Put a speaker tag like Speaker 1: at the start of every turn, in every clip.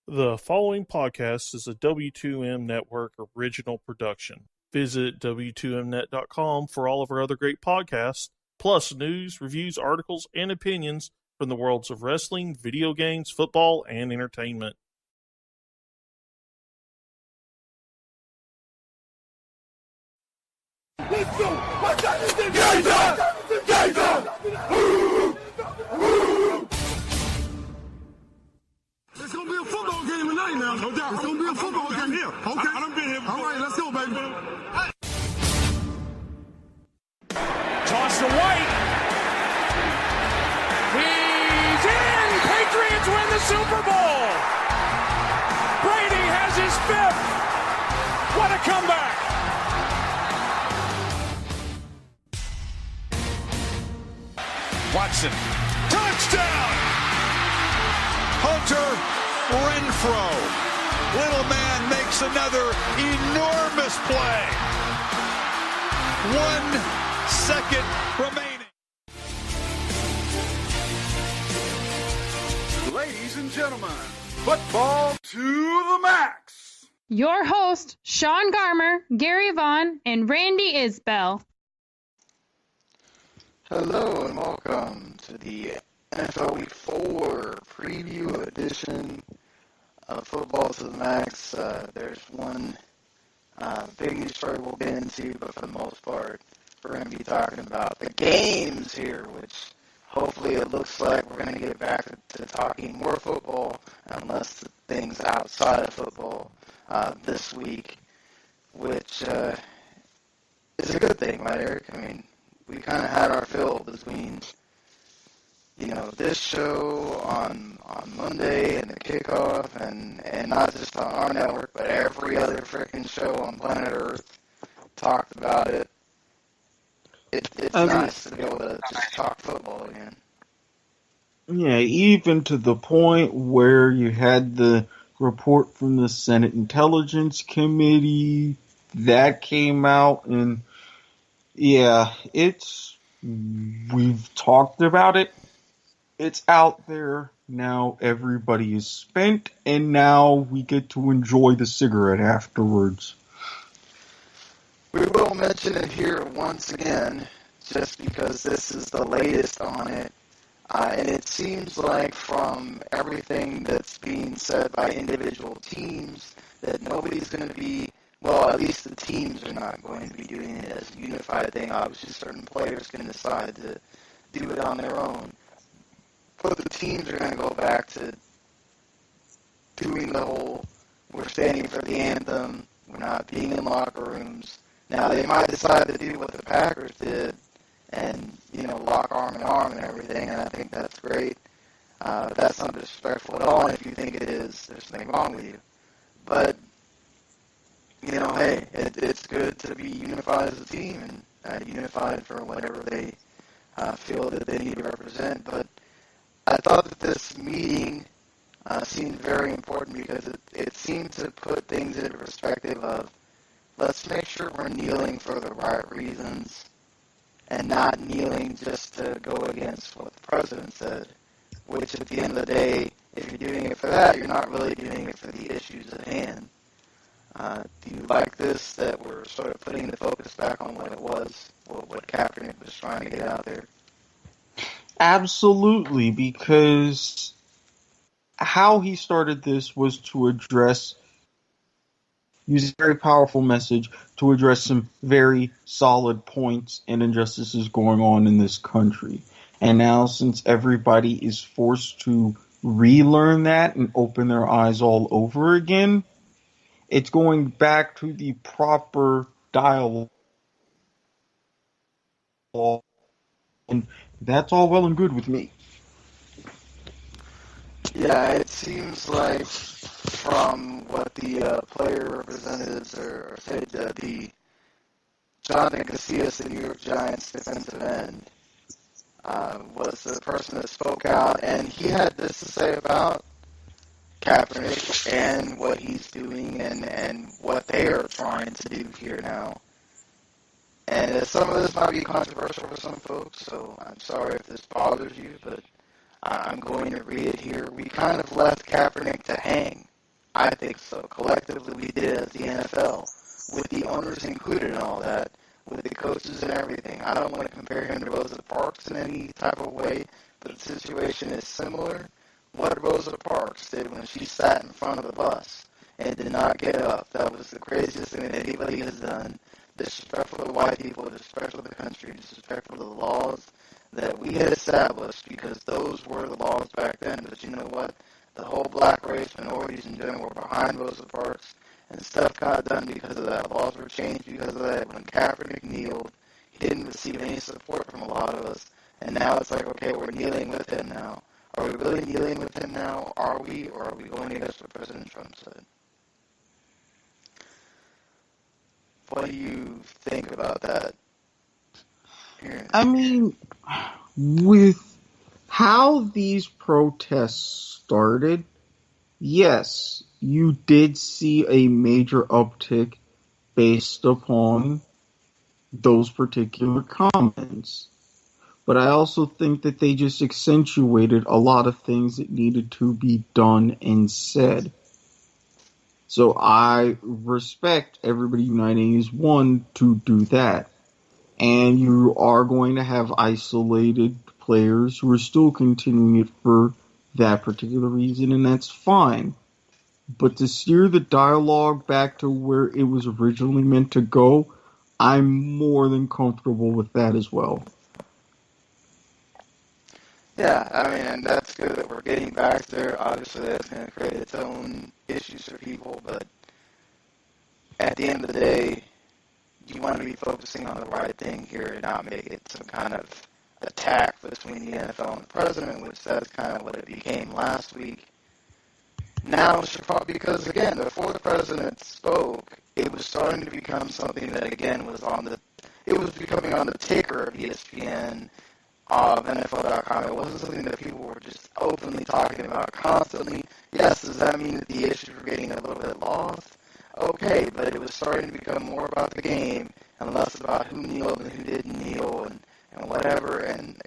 Speaker 1: The following podcast is a W2M Network original production. Visit W2Mnet.com for all of our other great podcasts, plus news, reviews, articles, and opinions from the worlds of wrestling, video games, football, and entertainment.
Speaker 2: Let's go! What's that? It's gonna be a football game tonight now. No doubt. It's gonna be a football game here. Okay. I done been here before. All right, let's go, baby.
Speaker 3: Toss to White. He's in! Patriots win the Super Bowl! Brady has his fifth! What a comeback! Watson. Touchdown! Hunter Renfrow. Little man makes another enormous play. 1 second remaining.
Speaker 2: Ladies and gentlemen, football to the max.
Speaker 4: Your host, Sean Garmer, Gary Vaughn, and Randy Isbell.
Speaker 5: Hello and welcome to the NFL Week 4 preview edition of Football to the Max. There's one big news story we'll get into, but for the most part, we're going to be talking about the games here, which hopefully it looks like we're going to get back to talking more football, unless the things outside of football this week, which is a good thing, right, Eric? I mean, we kind of had our fill between, this show on Monday and the kickoff, and not just on our network, but every other freaking show on planet Earth talked about it. It's nice to be able to just talk football again.
Speaker 6: Yeah, even to the point where you had the report from the Senate Intelligence Committee that came out, and yeah, we've talked about it. It's out there now. Everybody is spent, and now we get to enjoy the cigarette afterwards.
Speaker 5: We will mention it here once again, just because this is the latest on it. And it seems like from everything that's being said by individual teams that nobody's going to be, well, at least the teams are not going to be doing it as a unified thing. Obviously, certain players can decide to do it on their own. But the teams are going to go back to doing the whole, we're standing for the anthem, we're not being in locker rooms. Now, they might decide to do what the Packers did and, lock arm in arm and everything, and I think that's great. That's not disrespectful at all, and if you think it is, there's something wrong with you. But, hey, it's good to be unified as a team and unified for whatever they feel that they need to represent. But I thought that this meeting seemed very important because it seemed to put things into perspective of, let's make sure we're kneeling for the right reasons and not kneeling just to go against what the president said, which at the end of the day, if you're doing it for that, you're not really doing it for the issues at hand. Do you like this, that we're sort of putting the focus back on what it was, what Kaepernick was trying to get out there?
Speaker 6: Absolutely, because how he started this was to use a very powerful message to address some very solid points and injustices going on in this country. And now, since everybody is forced to relearn that and open their eyes all over again, it's going back to the proper dialogue. And that's all well and good with me.
Speaker 5: Yeah, it seems like from what the player representatives are said, the Jonathan Casillas, the New York Giants defensive end, was the person that spoke out, and he had this to say about Kaepernick and what he's doing and what they are trying to do here now. And some of this might be controversial for some folks, so I'm sorry if this bothers you, but I'm going to read it here. We kind of left Kaepernick to hang I think so. Collectively, we did as the NFL, with the owners included and all that, with the coaches and everything. I don't want to compare him to Rosa Parks in any type of way, but the situation is similar. What Rosa Parks did when she sat in front of the bus and did not get up, that was the craziest thing that anybody has done. Disrespectful to white people, disrespectful to the country, disrespectful to the laws that we had established, because those were the laws back then. But you know what? The whole black race, minorities in general, were behind Rosa Parks, and stuff got done because of that. Laws were changed because of that. When Kaepernick kneeled, he didn't receive any support from a lot of us, and now it's like, okay, we're kneeling with him now. Are we really kneeling with him now? Are we, or are we going against what President Trump said? What do you think about that?
Speaker 6: I mean, with how these protests started, yes, you did see a major uptick based upon those particular comments. But I also think that they just accentuated a lot of things that needed to be done and said. So I respect everybody uniting as one to do that. And you are going to have isolated players who are still continuing it for that particular reason, and that's fine. But to steer the dialogue back to where it was originally meant to go, I'm more than comfortable with that as well.
Speaker 5: Yeah, I mean, and that's good that we're getting back there. Obviously, that's going to create its own issues for people, but at the end of the day, you want to be focusing on the right thing here and not make it some kind of attack between the NFL and the president, which that's kind of what it became last week. Now, because, again, before the president spoke, it was starting to become something that, again, was becoming on the ticker of ESPN, of NFL.com. It wasn't something that people were just openly talking about constantly. Yes, does that mean that the issues were getting a little bit lost? Okay, but it was starting to become more about the game and less about who kneeled and who didn't kneel and whatever. And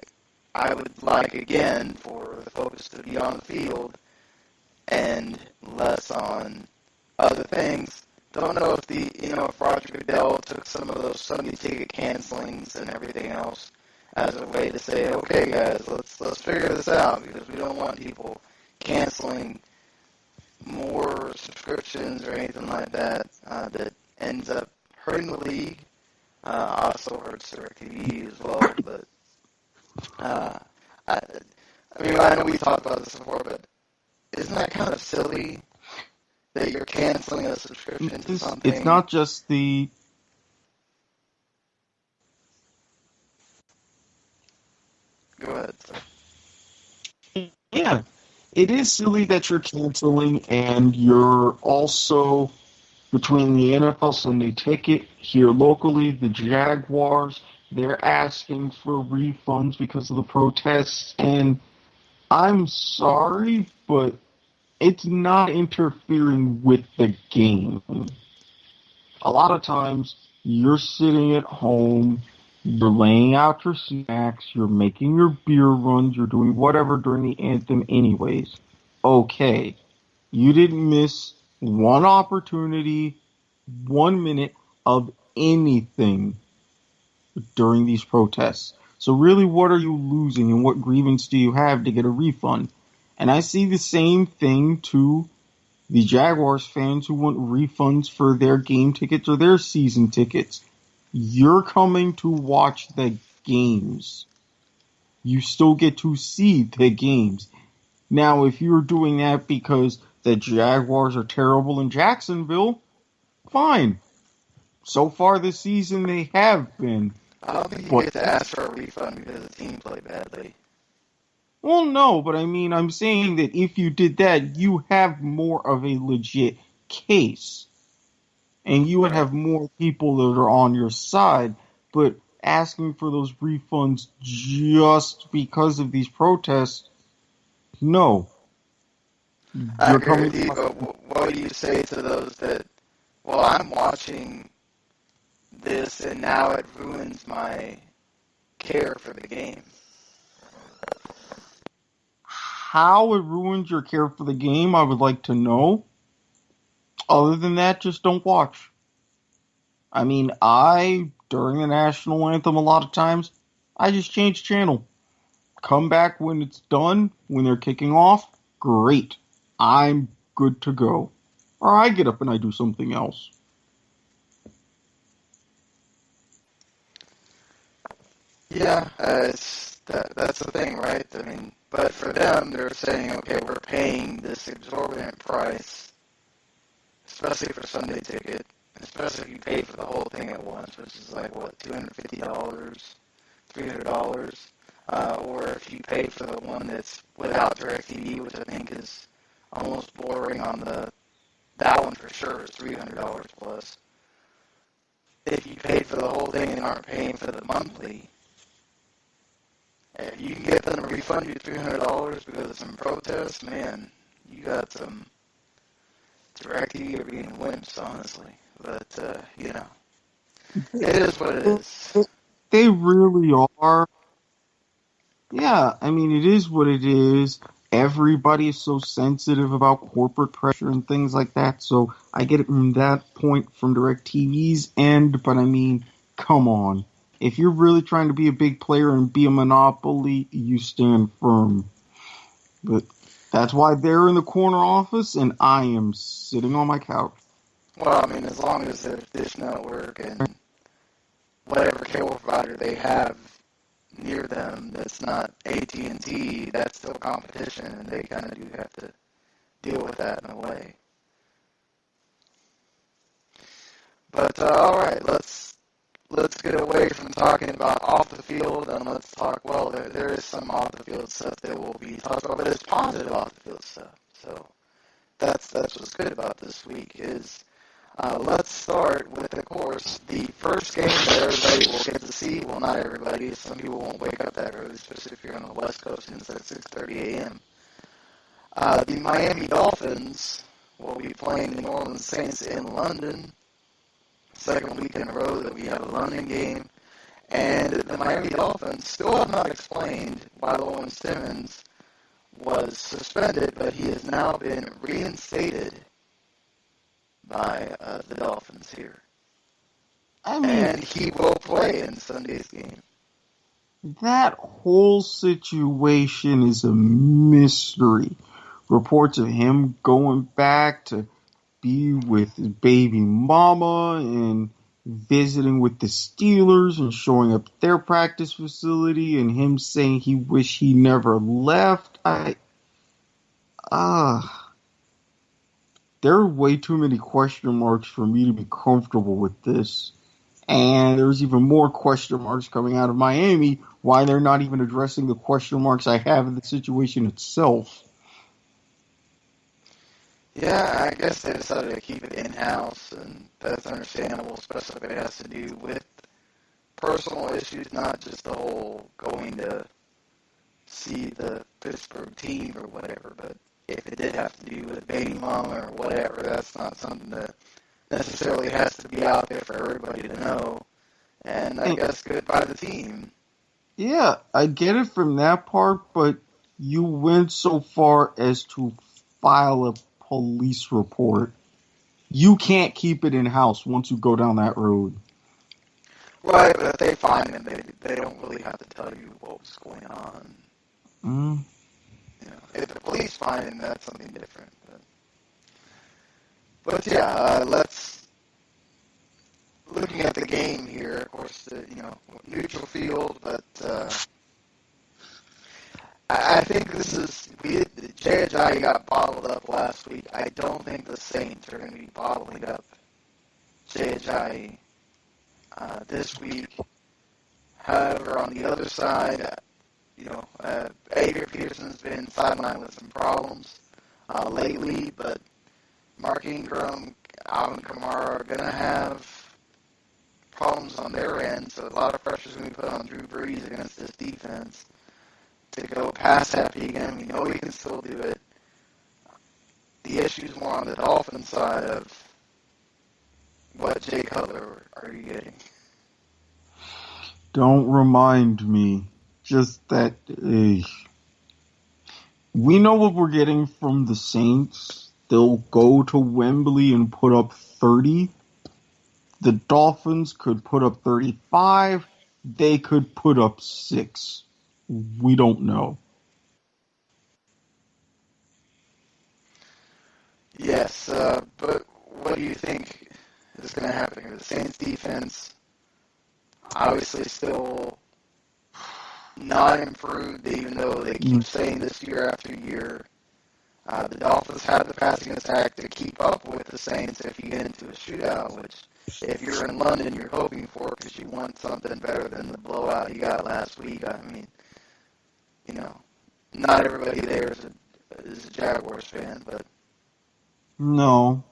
Speaker 5: I would like, again, for the focus to be on the field and less on other things. Don't know if Roger Goodell took some of those Sunday ticket cancelings and everything else as a way to say, okay, guys, let's figure this out, because we don't want people canceling more subscriptions or anything like that that ends up hurting the league. Also hurts DirecTV as well. But I know we talked about this before, but isn't that kind of silly that you're canceling a subscription to something?
Speaker 6: It's not just the...
Speaker 5: Go ahead, sir.
Speaker 6: Yeah, it is silly that you're canceling, and you're also, between the NFL Sunday Ticket here locally, the Jaguars, they're asking for refunds because of the protests, and I'm sorry, but it's not interfering with the game. A lot of times, you're sitting at home, you're laying out your snacks, you're making your beer runs, you're doing whatever during the anthem anyways. Okay, you didn't miss one opportunity, 1 minute of anything during these protests. So really, what are you losing, and what grievance do you have to get a refund? And I see the same thing to the Jaguars fans who want refunds for their game tickets or their season tickets. You're coming to watch the games. You still get to see the games. Now, if you're doing that because the Jaguars are terrible in Jacksonville, fine. So far this season, they have been.
Speaker 5: I don't think you get to ask for a refund because the team played badly.
Speaker 6: Well, no, but I'm saying that if you did that, you have more of a legit case. And you would have more people that are on your side, but asking for those refunds just because of these protests, no.
Speaker 5: I agree with you, but what would you say to those that, well, I'm watching this and now it ruins my care for the game?
Speaker 6: How it ruins your care for the game, I would like to know. Other than that, just don't watch. I mean, during the national anthem a lot of times, I just change channel. Come back when it's done, when they're kicking off, great. I'm good to go. Or I get up and I do something else.
Speaker 5: Yeah, that's the thing, right? I mean, but for them, they're saying, okay, we're paying this exorbitant price, especially for Sunday ticket, especially if you pay for the whole thing at once, which is like, what, $250, $300, or if you pay for the one that's without DirecTV, which I think is almost bordering on that one for sure is $300 plus. If you paid for the whole thing and aren't paying for the monthly, if you can get them to refund you $300 because of some protests, man, you got some DirecTV are being wimps, honestly. But, it is what it is.
Speaker 6: They really are. Yeah, I mean, it is what it is. Everybody is so sensitive about corporate pressure and things like that, so I get it from that point from DirecTV's end, but I mean, come on. If you're really trying to be a big player and be a monopoly, you stand firm. But that's why they're in the corner office and I am sitting on my couch.
Speaker 5: Well, I mean, as long as there's Dish Network and whatever cable provider they have near them that's not AT&T, that's still competition, and they kind of do have to deal with that in a way. But, alright, let's get away from talking about off the field and let's talk, well, there is some off the field stuff that will be talked about, but it's positive off the field stuff. So that's what's good about this week is let's start with, of course, the first game that everybody will get to see. Well, not everybody. Some people won't wake up that early, especially if you're on the West Coast and it's at 6:30 a.m. The Miami Dolphins will be playing the New Orleans Saints in London. Second week in a row that we have a London game. And the Miami Dolphins still have not explained why Logan Simmons was suspended, but he has now been reinstated by the Dolphins here. And he will play in Sunday's game.
Speaker 6: That whole situation is a mystery. Reports of him going back to be with his baby mama and visiting with the Steelers and showing up at their practice facility and him saying he wished he never left. There are way too many question marks for me to be comfortable with this. And there's even more question marks coming out of Miami, why they're not even addressing the question marks I have in the situation itself.
Speaker 5: Yeah, I guess they decided to keep it in-house, and that's understandable, especially if it has to do with personal issues, not just the whole going to see the Pittsburgh team or whatever, but if it did have to do with baby mama or whatever, that's not something that necessarily has to be out there for everybody to know. And I guess good by the team.
Speaker 6: Yeah, I get it from that part, but you went so far as to file a police report. You can't keep it in-house once you go down that road.
Speaker 5: Right, but if they find him, they don't really have to tell you what was going on. If the police find him, that's something different. But yeah, looking at the game here, of course, neutral field, but I think Jay Ajayi got bottled up last week. I don't think the Saints are going to be bottling up Jay Ajayi this week. However, on the other side, Adrian Peterson's been sidelined with some problems lately, but Mark Ingram, Alvin Kamara are going to have problems on their end, so a lot of pressure is going to be put on Drew Brees against this defense to go pass happy again. We know he can still do it. The issue's more on the Dolphins side of what Jay Cutler are you getting?
Speaker 6: Don't remind me. Just that we know what we're getting from the Saints. they'll go to Wembley and put up 30. The Dolphins could put up 35. They could put up 6. We don't know.
Speaker 5: Yes, but what do you think is going to happen here? The Saints defense obviously still not improved, even though they keep saying this year after year. The Dolphins have the passing attack to keep up with the Saints if you get into a shootout, which if you're in London, you're hoping for because you want something better than the blowout you got last week. I mean, you know, not everybody there is a Jaguars fan, but...
Speaker 6: No.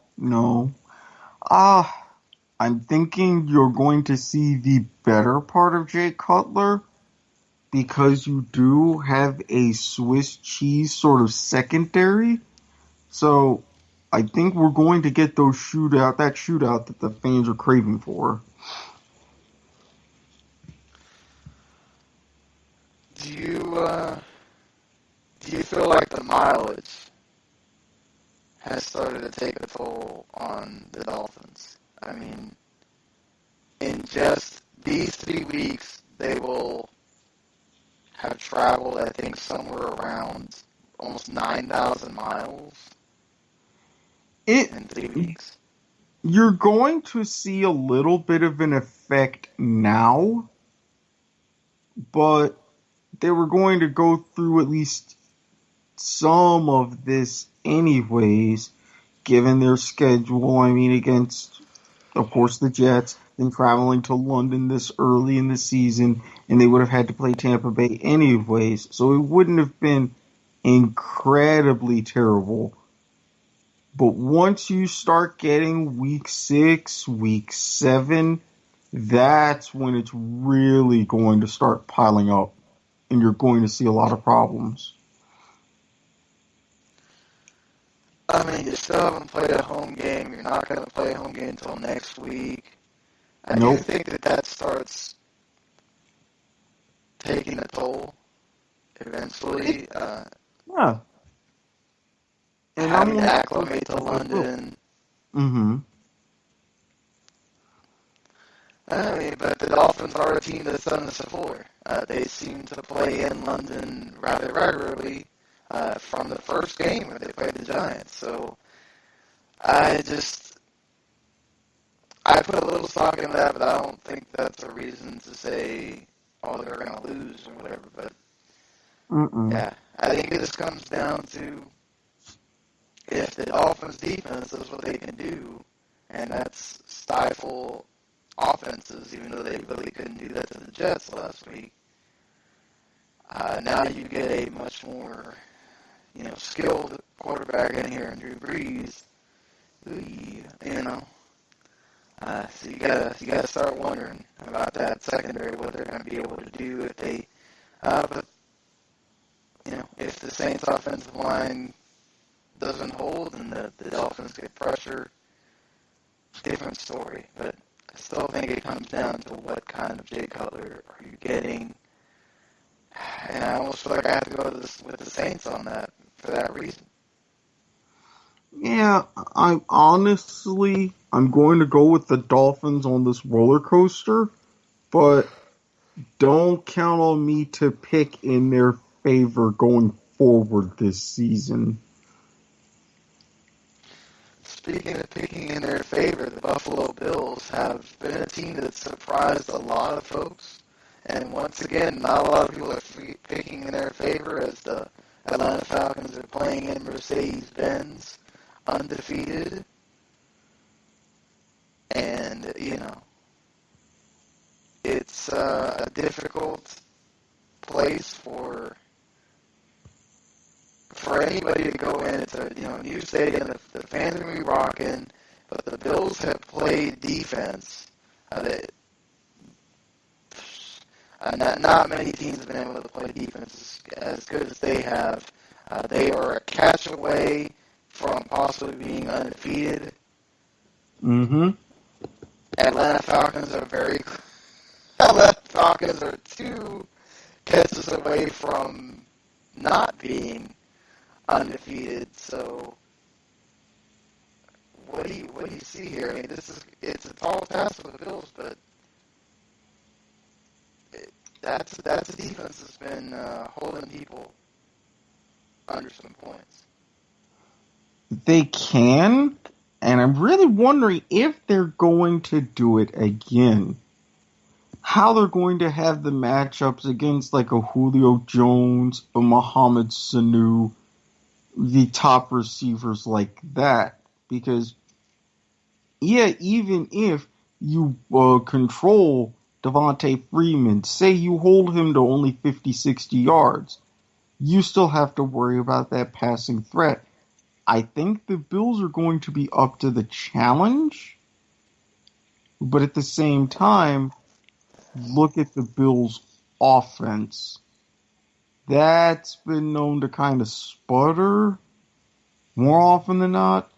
Speaker 6: I'm thinking you're going to see the better part of Jay Cutler because you do have a Swiss cheese sort of secondary. So I think we're going to get that shootout that the fans are craving for.
Speaker 5: Do you feel like the mileage has started to take a toll on the Dolphins? I mean, in just these 3 weeks, they will have traveled, I think, somewhere around almost 9,000 miles in 3 weeks.
Speaker 6: You're going to see a little bit of an effect now, but they were going to go through at least some of this anyways, given their schedule. I mean, against, of course, the Jets, then traveling to London this early in the season, and they would have had to play Tampa Bay anyways, so it wouldn't have been incredibly terrible. But once you start getting week 6, week 7, that's when it's really going to start piling up, and you're going to see a lot of problems.
Speaker 5: I mean, you still haven't played a home game. You're not going to play a home game until next week. I do think that starts taking a toll eventually.
Speaker 6: Yeah. And
Speaker 5: having to acclimate to London.
Speaker 6: Mm-hmm.
Speaker 5: I mean, but the Dolphins are a team that's done this before. They seem to play in London rather regularly from the first game where they played the Giants. So I put a little stock in that, but I don't think that's a reason to say, oh, they're going to lose or whatever. But yeah, I think it just comes down to if the Dolphins' defense does what they can do, and that's stifle offenses, even though they really couldn't do that to the Jets last week. Now you get a much more, skilled quarterback in here in Drew Brees. So you gotta start wondering about that secondary, what they're going to be able to do if they, if the Saints' offensive line doesn't hold and the Dolphins get pressure, different story. But I still think it comes down to what kind of Jay Cutler are you getting. And I almost feel like I have to go with the Saints on that for that reason.
Speaker 6: Yeah, I'm going to go with the Dolphins on this roller coaster, but don't count on me to pick in their favor going forward this season.
Speaker 5: Speaking of picking in their favor, the Buffalo Bills have been a team that surprised a lot of folks. And once again, not a lot of people are picking in their favor as the Atlanta Falcons are playing in Mercedes-Benz, undefeated. And, it's a difficult place for anybody to go in. It's a new stadium. The fans are going to be rocking, but the Bills have played defense. Not many teams have been able to play defense as good as they have. They are a catch away from possibly being undefeated.
Speaker 6: Mm-hmm.
Speaker 5: Atlanta Falcons are 2 catches away from not being undefeated. So you see here. I mean, it's a tall task for the Bills, but that's a defense that's been holding people under some points.
Speaker 6: They can, and I'm really wondering if they're going to do it again. How they're going to have the matchups against like a Julio Jones, a Mohamed Sanu, the top receivers like that. Because, yeah, even if you control Devontae Freeman, say you hold him to only 50, 60 yards, you still have to worry about that passing threat. I think the Bills are going to be up to the challenge, but at the same time, look at the Bills' offense. That's been known to kind of sputter more often than not.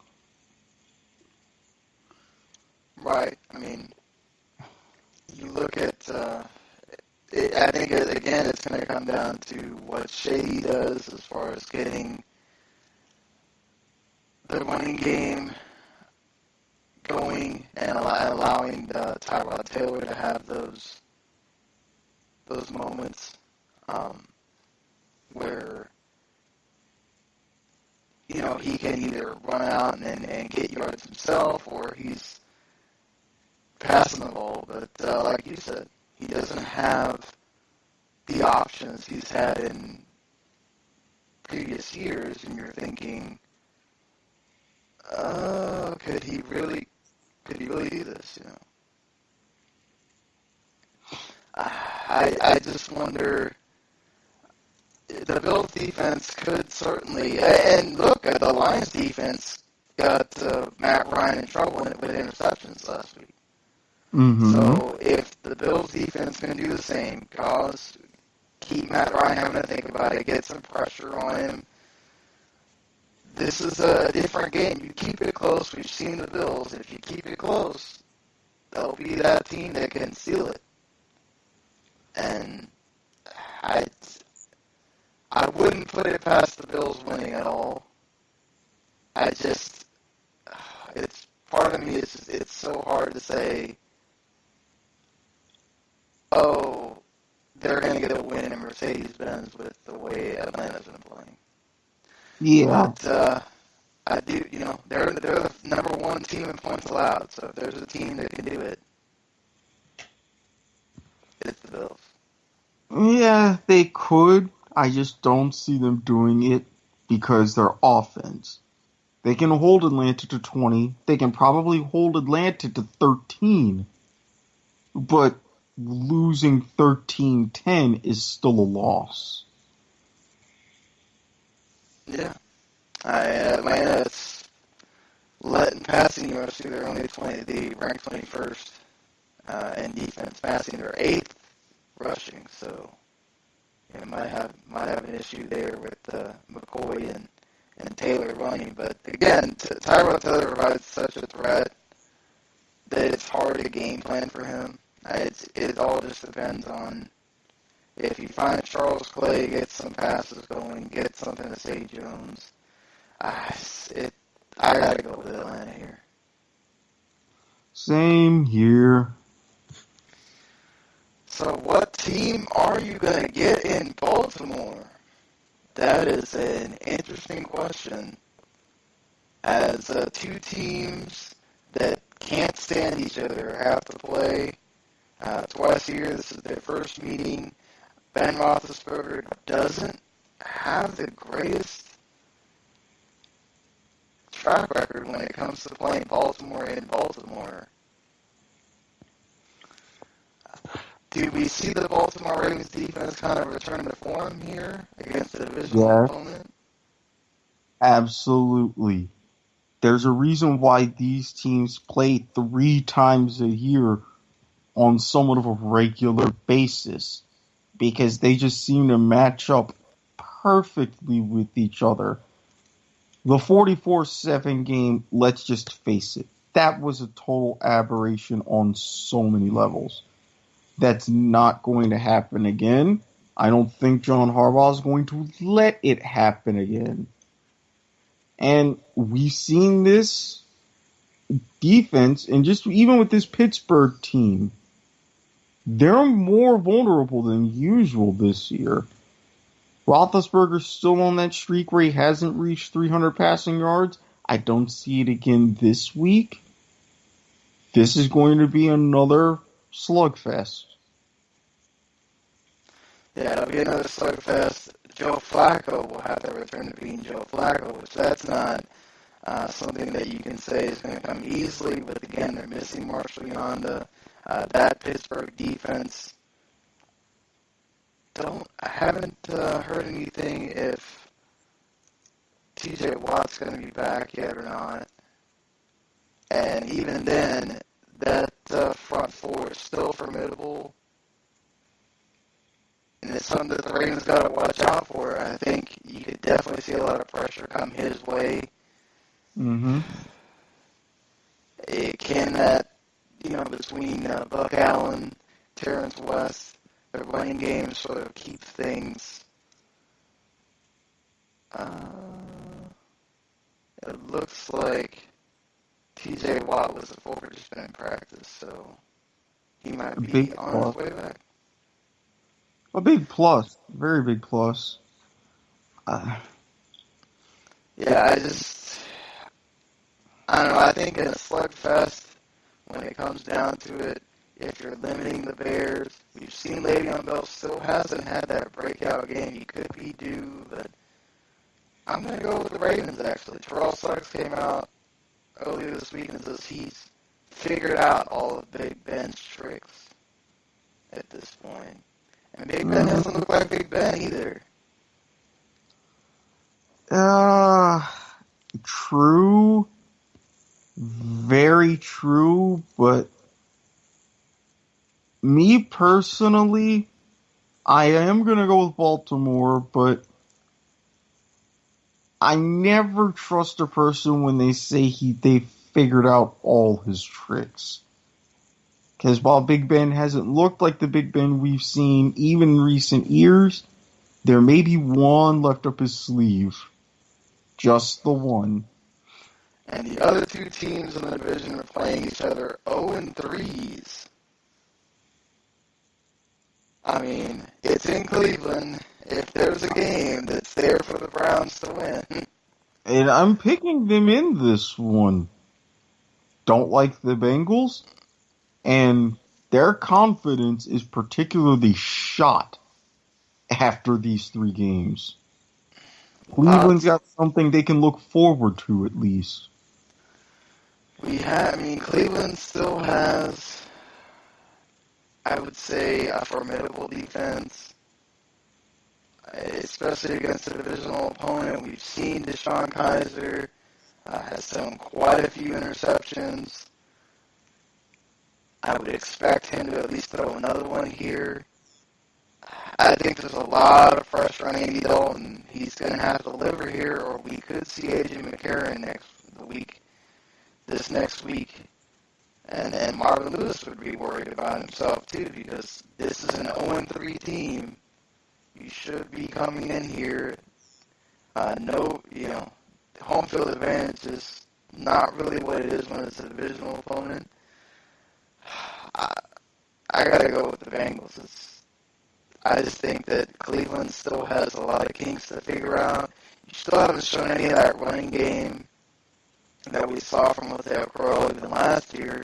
Speaker 5: Right. I mean, you look at, I think, again, it's going to come down to what Shady does as far as getting the running game going and allowing Tyrod Taylor to have those moments where, you know, he can either run out and get yards himself, or he's passing the ball. But like you said, he doesn't have the options he's had in previous years, and you're thinking, could he really do this? You know, I just wonder. The Bills defense could certainly, and look at the Lions defense got Matt Ryan in trouble with interceptions last week.
Speaker 6: Mm-hmm.
Speaker 5: So if the Bills defense can do the same, keep Matt Ryan having to think about it, get some pressure on him. This is a different game. You keep it close. We've seen the Bills. If you keep it close, they'll be that team that can seal it. And I wouldn't put it past the Bills winning at all. It's part of me. It's so hard to say, oh, they're going to get a win in Mercedes-Benz with the way Atlanta's been playing.
Speaker 6: Yeah.
Speaker 5: But I do, you know, they're the number one team in points allowed. So if there's a team that can do it, it's the Bills.
Speaker 6: Yeah, they could. I just don't see them doing it because their offense. They can hold Atlanta to 20. They can probably hold Atlanta to 13. But losing 13-10 is still a loss.
Speaker 5: Yeah. Atlanta's letting passing yards through. They're only they ranked 21st in defense passing. They're 8th rushing, so you might have an issue there with McCoy and Taylor running. But again, Tyrod Taylor provides such a threat that it's hard to game plan for him. It all just depends on if you find Charles Clay, get some passes going, get something to Say Jones. I gotta go with Atlanta here.
Speaker 6: Same here.
Speaker 5: So what team are you going to get in Baltimore? That is an interesting question. As two teams that can't stand each other have to play twice a year. This is their first meeting. Ben Roethlisberger doesn't have the greatest track record when it comes to playing Baltimore in Baltimore. Do we see the Baltimore Ravens defense kind of return to form here against the divisional opponent?
Speaker 6: Absolutely. There's a reason why these teams play 3 times a year on somewhat of a regular basis, because they just seem to match up perfectly with each other. The 44-7 game, let's just face it, that was a total aberration on so many levels. That's not going to happen again. I don't think John Harbaugh is going to let it happen again. And we've seen this defense, and just even with this Pittsburgh team, they're more vulnerable than usual this year. Roethlisberger's still on that streak where he hasn't reached 300 passing yards. I don't see it again this week. This is going to be another slugfest.
Speaker 5: Yeah, it'll be another slugfest. Joe Flacco will have to return to being Joe Flacco, which that's not something that you can say is going to come easily. But again, they're missing Marshall Yonda. That Pittsburgh defense, I haven't heard anything if T.J. Watt's going to be back yet or not. And even then, that front four is still formidable. And it's something that the Ravens got to watch out for. I think you could definitely see a lot of pressure come his way.
Speaker 6: Mm-hmm.
Speaker 5: It can that, between Buck Allen, Terrence West, their running game sort of keep things. It looks like T.J. Watt was a full participant in practice, so he might be on his way back.
Speaker 6: A big plus. Very big plus.
Speaker 5: Yeah, I don't know. I think in a slugfest, when it comes down to it, if you're limiting the Bears, we've seen Le'Veon Bell still hasn't had that breakout game. He could be due, but I'm going to go with the Ravens, actually. Terrell Suggs came out earlier this week and says he's figured out all of Big Ben's tricks at this point. And Big Ben doesn't look like Big Ben either.
Speaker 6: True. Very true, but me personally, I am going to go with Baltimore, but I never trust a person when they say they figured out all his tricks. Because while Big Ben hasn't looked like the Big Ben we've seen even in recent years, there may be one left up his sleeve. Just the one.
Speaker 5: And the other two teams in the division are playing each other 0-3s. I mean, it's in Cleveland. If there's a game that's there for the Browns to win.
Speaker 6: And I'm picking them in this one. Don't like the Bengals. And their confidence is particularly shot after these 3 games. Cleveland's got something they can look forward to at least.
Speaker 5: Cleveland still has, I would say, a formidable defense, especially against a divisional opponent. We've seen Deshaun Kaiser has thrown quite a few interceptions. I would expect him to at least throw another one here. I think there's a lot of pressure on Andy Dalton. He's going to have to deliver here, or we could see A.J. McCarron this next week. And Marvin Lewis would be worried about himself, too, because this is an 0-3 team. You should be coming in here. Home field advantage is not really what it is when it's a divisional opponent. I got to go with the Bengals. I just think that Cleveland still has a lot of kinks to figure out. You still haven't shown any of that running game that we saw from Mateo Corral even last year.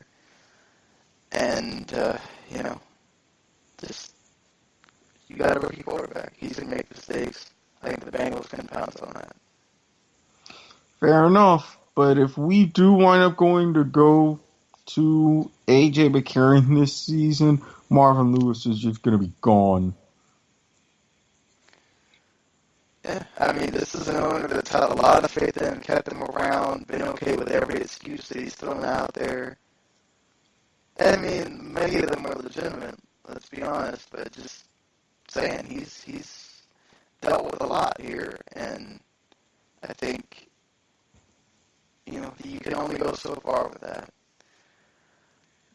Speaker 5: And, you got a rookie quarterback. He's going to make mistakes. I think the Bengals can pounce on that.
Speaker 6: Fair enough. But if we do wind up going to go to A.J. McCarron this season, Marvin Lewis is just going to be gone.
Speaker 5: Yeah, this is an owner that's had a lot of faith in him, kept him around, been okay with every excuse that he's thrown out there. And many of them are legitimate, let's be honest, but just saying, he's dealt with a lot here, and I think, you can only go so far with that.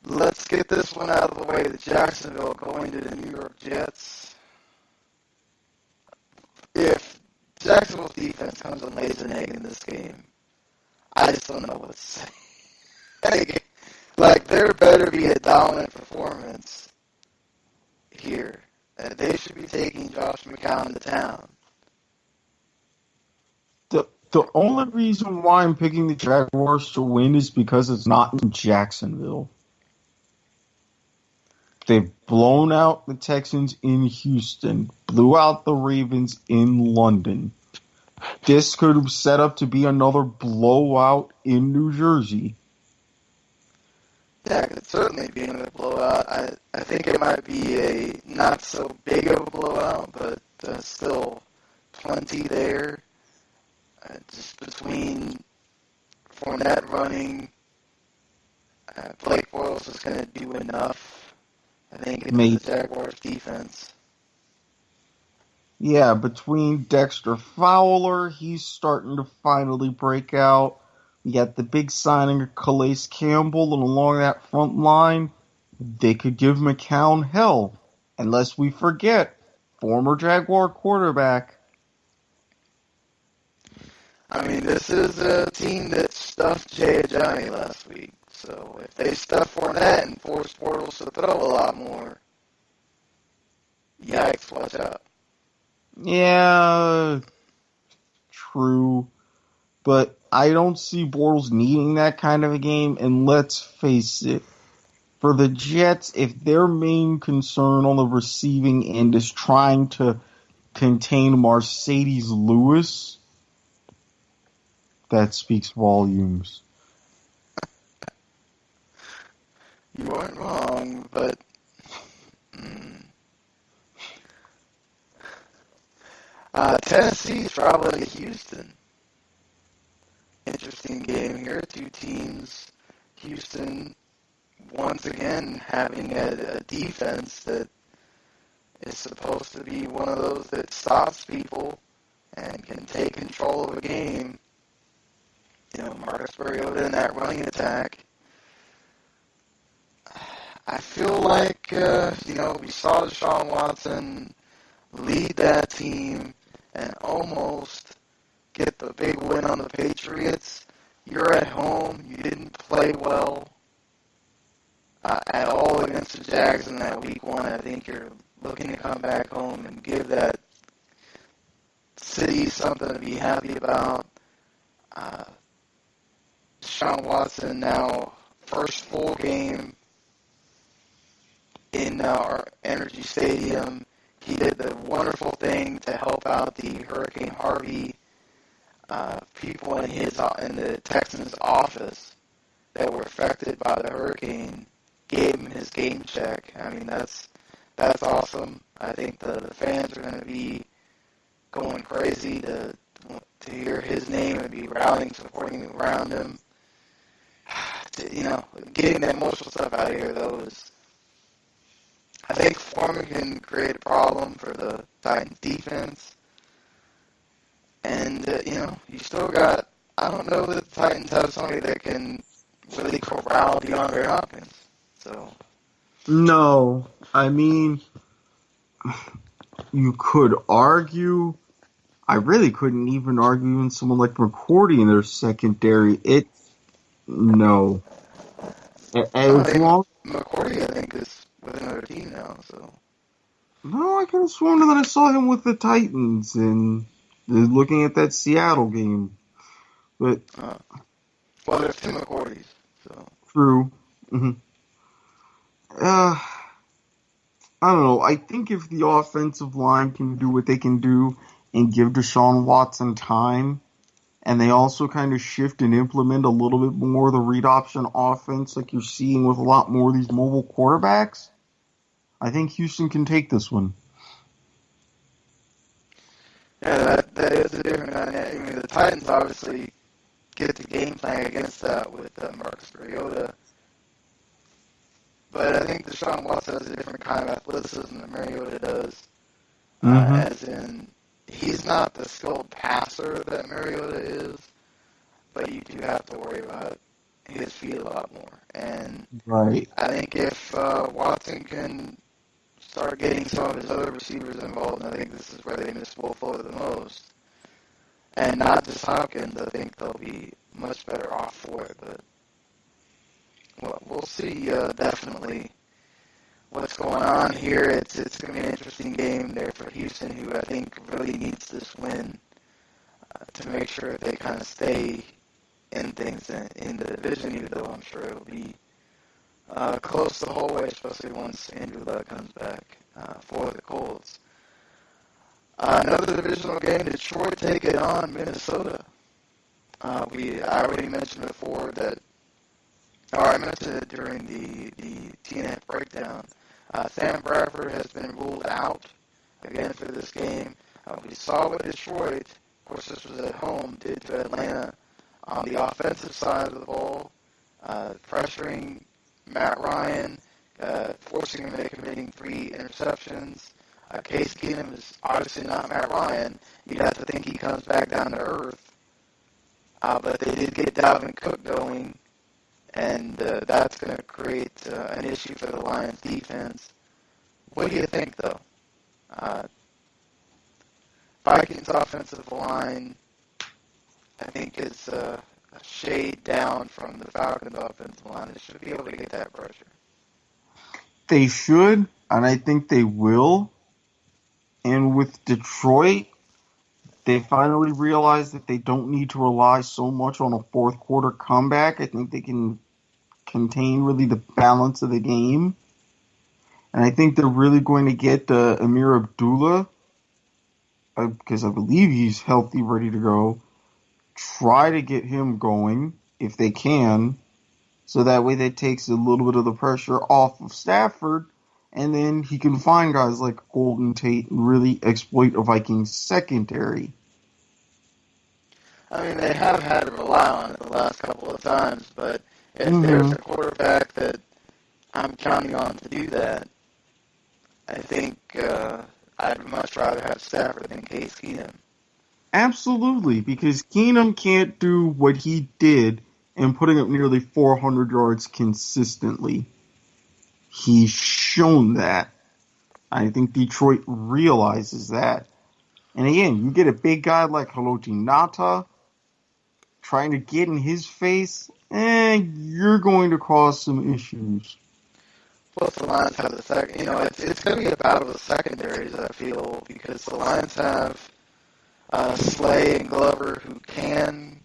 Speaker 5: Let's get this one out of the way. The Jacksonville going to the New York Jets. If Jacksonville's defense comes and lays an egg in this game, I just don't know what to say. like, there better be a dominant performance here. They should be taking Josh McCown to town.
Speaker 6: The only reason why I'm picking the Jaguars to win is because it's not in Jacksonville. They've blown out the Texans in Houston, blew out the Ravens in London. This could have set up to be another blowout in New Jersey.
Speaker 5: Yeah, it could certainly be another blowout. I think it might be a not so big of a blowout, but still plenty there. Just between Fournette running, Blake Bortles is going to do enough, I think, against the Jaguars defense.
Speaker 6: Yeah, between Dexter Fowler, he's starting to finally break out. We got the big signing of Calais Campbell, and along that front line, they could give McCown hell. Unless we forget, former Jaguar quarterback.
Speaker 5: I mean, this is a team that stuffed Jay Ajayi last week. So if they stuff Fournette and force Bortles to throw a lot more, yikes, watch out.
Speaker 6: Yeah, true. But I don't see Bortles needing that kind of a game. And let's face it, for the Jets, if their main concern on the receiving end is trying to contain Mercedes Lewis, that speaks volumes.
Speaker 5: You weren't wrong, but Tennessee's probably Houston. Interesting game here. Two teams. Houston, once again, having a defense that is supposed to be one of those that stops people and can take control of a game. You know, Marcus Mariota in that running attack. I feel like, we saw Deshaun Watson lead that team and almost get the big win on the Patriots. You're at home. You didn't play well at all against the Jags in that week one. I think you're looking to come back home and give that city something to be happy about. Deshaun Watson now first full game in our Energy Stadium. He did the wonderful thing to help out the Hurricane Harvey people in the Texans office that were affected by the hurricane. Gave him his game check. I mean, that's awesome. I think the fans are going to be going crazy to hear his name and be rallying, supporting around him. Getting that emotional stuff out of here, though, is, I think Foreman can create a problem for the Titans defense. And, you still got, I don't know that the Titans have somebody that can really corral DeAndre Hopkins. So.
Speaker 6: No, I mean, you could argue. I really couldn't even argue in someone like McCourty in their secondary. No.
Speaker 5: McCourty, I think, is with another team now, so.
Speaker 6: No, I could have sworn that I saw him with the Titans and looking at that Seattle game. But.
Speaker 5: Well, there's two McCourtys, so.
Speaker 6: True. Mm-hmm. I don't know. I think if the offensive line can do what they can do and give Deshaun Watson time, and they also kind of shift and implement a little bit more of the read option offense like you're seeing with a lot more of these mobile quarterbacks, I think Houston can take this one.
Speaker 5: Yeah, that is a different dynamic. I mean, the Titans obviously get the game plan against that with Marcus Mariota. But I think Deshaun Watson has a different kind of athleticism than Mariota does. As in, he's not the skilled passer that Mariota is, but you do have to worry about his feet a lot more. And
Speaker 6: right.
Speaker 5: I think if Watson can start getting some of his other receivers involved, and I think this is where they miss Will Fuller the most, and not just Hopkins, I think they'll be much better off for it. But we'll see definitely what's going on here. It's going to be an interesting game there for Houston, who I think really needs this win to make sure they kind of stay in things in the division, even though I'm sure it'll be close the whole way, especially once Andrew Luck comes back for the Colts. Another divisional game, Detroit taking on Minnesota. I already mentioned before that, or I mentioned it during the TNF breakdown. Sam Bradford has been ruled out again for this game. We saw what Detroit, of course this was at home, did to Atlanta on the offensive side of the ball, pressuring Matt Ryan, forcing him into committing 3 interceptions. Case Keenum is obviously not Matt Ryan. You'd have to think he comes back down to earth. But they did get Dalvin Cook going, and that's going to create an issue for the Lions defense. What do you think, though? Vikings offensive line, I think, is a shade down from the Falcons offensive line. They should be able to get that pressure.
Speaker 6: They should, and I think they will. And with Detroit, they finally realized that they don't need to rely so much on a fourth quarter comeback. I think they can contain really the balance of the game. And I think they're really going to get Amir Abdullah, because I believe he's healthy, ready to go. Try to get him going if they can, so that way that takes a little bit of the pressure off of Stafford, and then he can find guys like Golden Tate and really exploit a Vikings secondary.
Speaker 5: I mean, they have had to rely on it the last couple of times, but if there's a quarterback that I'm counting on to do that, I think I'd much rather have Stafford than Case Keenum.
Speaker 6: Absolutely, because Keenum can't do what he did in putting up nearly 400 yards consistently. He's shown that. I think Detroit realizes that. And again, you get a big guy like Haloti Ngata trying to get in his face, you're going to cause some issues.
Speaker 5: Plus, the Lions have the second. It's going to be a battle of the secondaries, I feel, because the Lions have Slay and Glover who can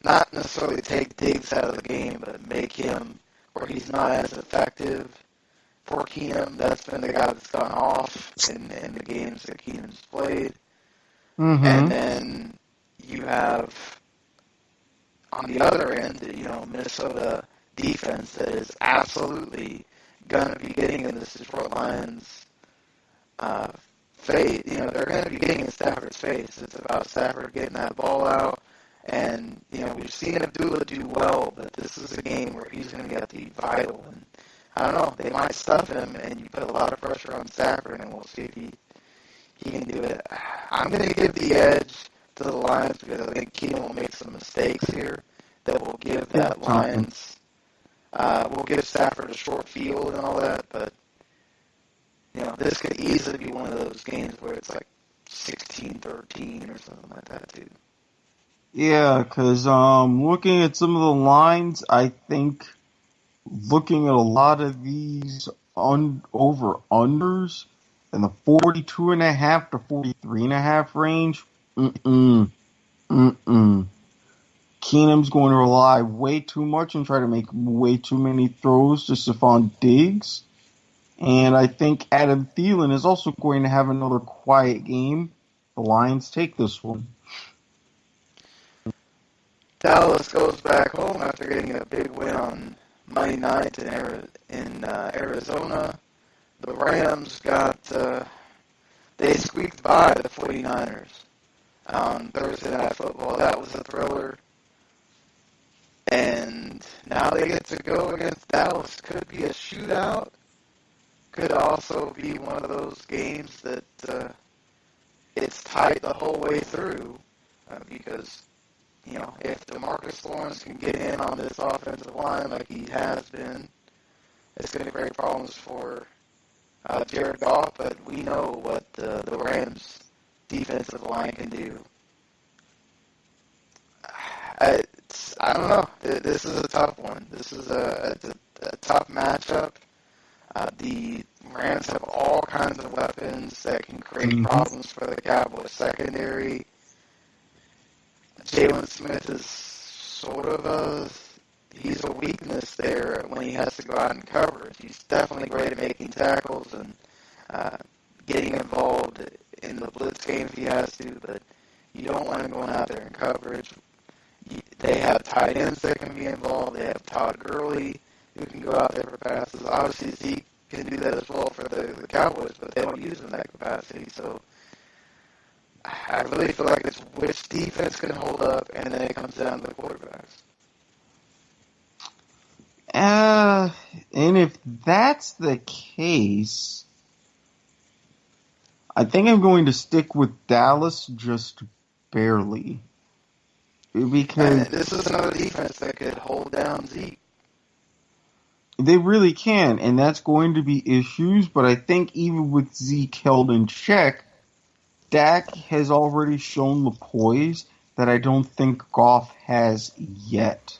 Speaker 5: not necessarily take Diggs out of the game, but make him where he's not as effective. For Keenum, that's been the guy that's gone off in the games that Keenum's played.
Speaker 6: Mm-hmm.
Speaker 5: And then you have, on the other end, Minnesota defense that is absolutely going to be getting in this Detroit Lions face. They're going to be getting in Stafford's face. It's about Stafford getting that ball out. And, we've seen Abdullah do well, but this is a game where he's going to get the vital. And I don't know, they might stuff him, and you put a lot of pressure on Stafford, and we'll see if he can do it. I'm going to give the edge to the Lions because I think Keenum will make some mistakes here that will give that Lions, will give Stafford a short field and all that, but, this could easily be one of those games where it's like 16-13 or something like that, too.
Speaker 6: Yeah, because looking at some of the lines, I think looking at a lot of these over-unders in the 42.5 to 43.5 range, Keenum's going to rely way too much and try to make way too many throws to Stephon Diggs. And I think Adam Thielen is also going to have another quiet game. The Lions take this one.
Speaker 5: Dallas goes back home after getting a big win on Monday night in Arizona. The Rams they squeaked by the 49ers on Thursday Night Football. That was a thriller. And now they get to go against Dallas. Could be a shootout. Could also be one of those games that it's tight the whole way through because, if DeMarcus Lawrence can get in on this offensive line like he has been, it's going to create problems for Jared Goff, but we know what the Rams' defensive line can do. I don't know. This is a tough one. This is a a tough matchup. The Rams have all kinds of weapons that can create problems for the Cowboys secondary. Jalen Smith is sort of he's a weakness there when he has to go out in coverage. He's definitely great at making tackles and getting involved in the blitz game if he has to, but you don't want him going out there in coverage. They have tight ends that can be involved. They have Todd Gurley who can go out there for passes. Obviously, Zeke can do that as well for the Cowboys, but they don't use him in that capacity. So I really feel like it's which defense can hold up, and then it comes down to the quarterbacks.
Speaker 6: And if that's the case, I think I'm going to stick with Dallas just barely. Because
Speaker 5: this is another defense that could hold down Zeke.
Speaker 6: They really can, and that's going to be issues, but I think even with Zeke held in check, Dak has already shown the poise that I don't think Goff has yet.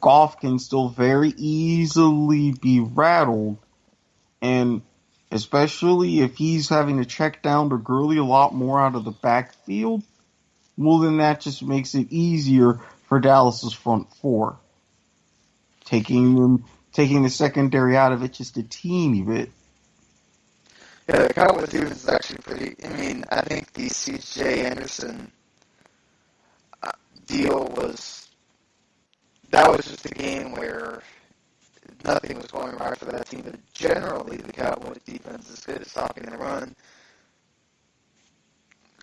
Speaker 6: Goff can still very easily be rattled, and especially if he's having to check down to Gurley a lot more out of the backfield, well, then that just makes it easier for Dallas's front four. Taking the secondary out of it just a teeny bit.
Speaker 5: Yeah, the Cowboys defense is actually pretty. I mean, I think the C.J. Anderson deal was just a game where nothing was going right for that team. But generally, the Cowboys defense is good at stopping the run,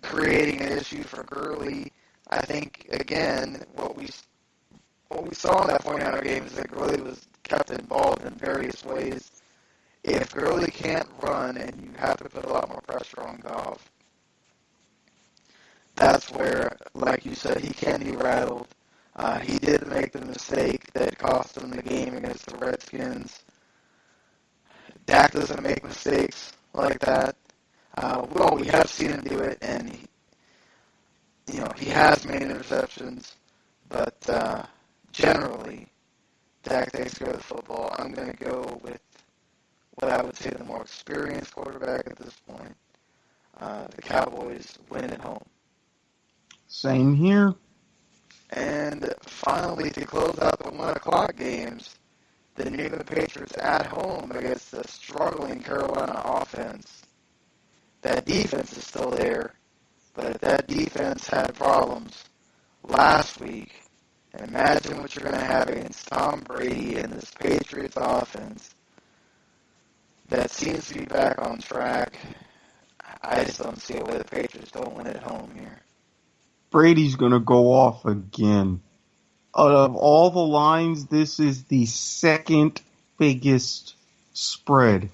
Speaker 5: creating an issue for Gurley. I think again, what we saw in that 49er game is that Gurley was kept involved in various ways. If Gurley can't run and you have to put a lot more pressure on Goff, that's where, like you said, he can be rattled. He did make the mistake that cost him the game against the Redskins. Dak doesn't make mistakes like that. Well, we have seen him do it, and he has made interceptions, but generally, Dak takes care of the football. I'm going to go with what I would say the more experienced quarterback at this point. The Cowboys win at home.
Speaker 6: Same here.
Speaker 5: And finally, to close out the 1 o'clock games, the New England Patriots at home against the struggling Carolina offense. That defense is still there, but that defense had problems last week. Imagine what you're going to have against Tom Brady and this Patriots offense that seems to be back on track. I just don't see a way the Patriots don't win at home here.
Speaker 6: Brady's going to go off again. Out of all the lines, this is the second biggest spread.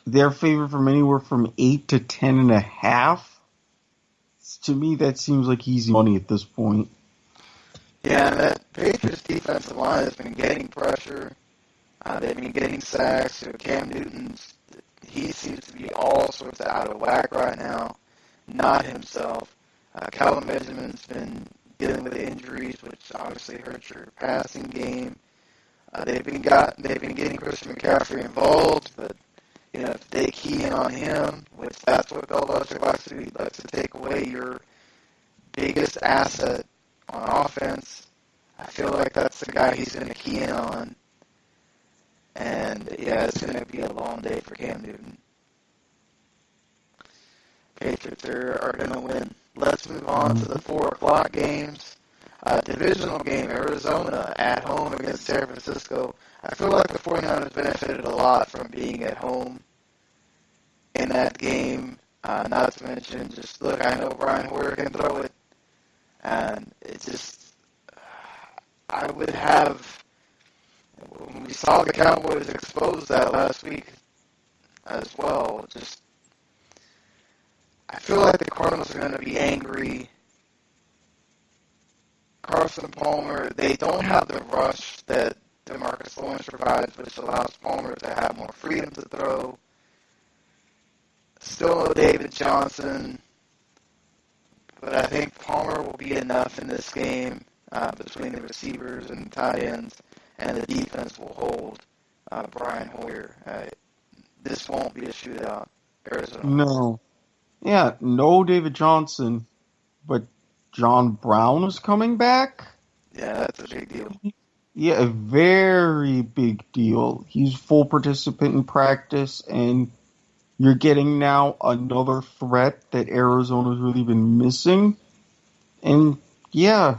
Speaker 6: They're favored from anywhere from 8 to 10.5. To me, that seems like easy money at this point.
Speaker 5: Yeah, that Patriots defensive line has been getting pressure. They've been getting sacks. Cam Newton's, he seems to be all sorts of out of whack right now. Not himself. Calvin Benjamin's been dealing with injuries, which obviously hurts your passing game. They've been getting Christian McCaffrey involved, but if they key in on him, which that's what Bill Belichick likes to do, he likes to take away your biggest asset on offense. I feel like that's the guy he's going to key in on. And, yeah, it's going to be a long day for Cam Newton. Patriots are going to win. Let's move on to the 4 o'clock games. Divisional game, Arizona at home against San Francisco. I feel like the 49ers benefited a lot from being at home in that game. Not to mention, just look, I know Brian Hoyer can throw it. And it's just, I would have, when we saw the Cowboys expose that last week as well, just, I feel like the Cardinals are going to be angry. Carson Palmer, they don't have the rush that DeMarcus Lawrence provides, which allows Palmer to have more freedom to throw. Still no David Johnson, but I think Palmer will be enough in this game between the receivers and tight ends. and the defense will hold Brian Hoyer. This won't be a shootout. Arizona.
Speaker 6: No. Yeah, no David Johnson, but John Brown is coming back?
Speaker 5: Yeah, that's a big deal.
Speaker 6: Yeah, a very big deal. He's full participant in practice, and you're getting now another threat that Arizona's really been missing. And yeah,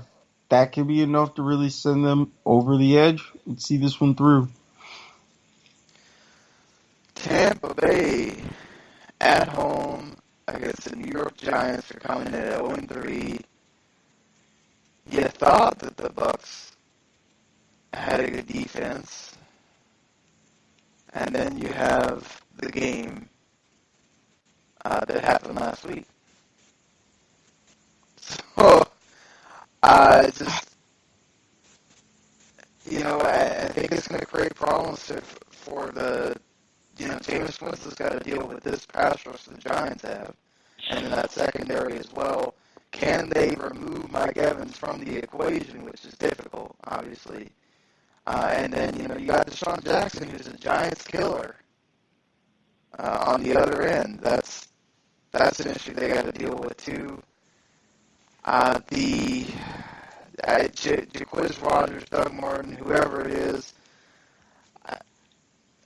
Speaker 6: that could be enough to really send them over the edge and see this one through.
Speaker 5: Tampa Bay at home against the New York Giants are coming in at 0-3. You thought that the Bucs had a good defense, and then you have the game that happened last week. So, I think it's going to create problems for the, Jameis Winston's got to deal with this pass rush the Giants have, and in that secondary as well. Can they remove Mike Evans from the equation, which is difficult, obviously. And then, you got Deshaun Jackson, who's a Giants killer on the other end. That's an issue they got to deal with, too. Jaquiz Rogers, Doug Martin, whoever it is,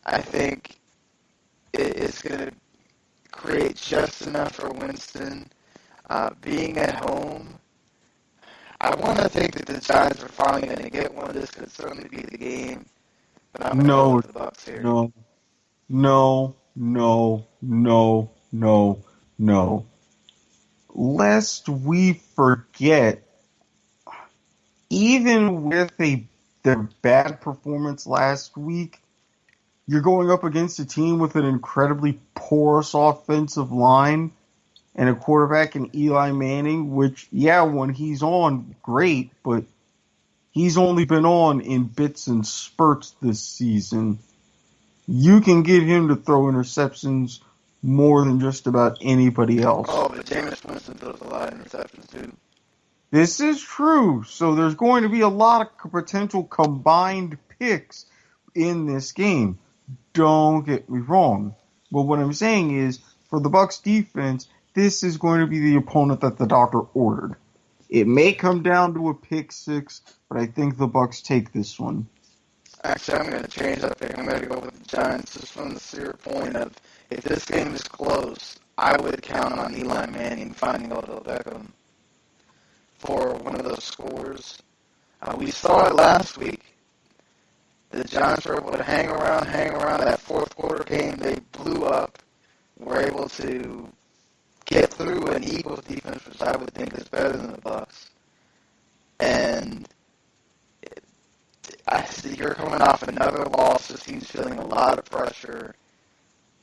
Speaker 5: I think it's going to create just enough for Winston. Being at home, I want to think that the Giants are finally going to get one. This could certainly be the game, but I'm going to go with the Bucs here.
Speaker 6: No. Lest we forget, even with their bad performance last week, you're going up against a team with an incredibly porous offensive line and a quarterback in Eli Manning, which, yeah, when he's on, great, but he's only been on in bits and spurts this season. You can get him to throw interceptions more than just about anybody else.
Speaker 5: Oh, but Jameis Winston throws a lot of interceptions, too.
Speaker 6: This is true. So there's going to be a lot of potential combined picks in this game. Don't get me wrong. But what I'm saying is, for the Bucs defense, this is going to be the opponent that the doctor ordered. It may come down to a pick six, but I think the Bucs take this one.
Speaker 5: Actually, I'm going to change that pick. I'm going to go with the Giants just from the sheer point of, if this game is close, I would count on Eli Manning finding Odell Beckham for one of those scores. We saw it last week. The Giants were able to hang around. That fourth quarter game, they blew up, were able to get through an Eagles defense, which I would think is better than the Bucs. And you're coming off another loss. This team's feeling a lot of pressure.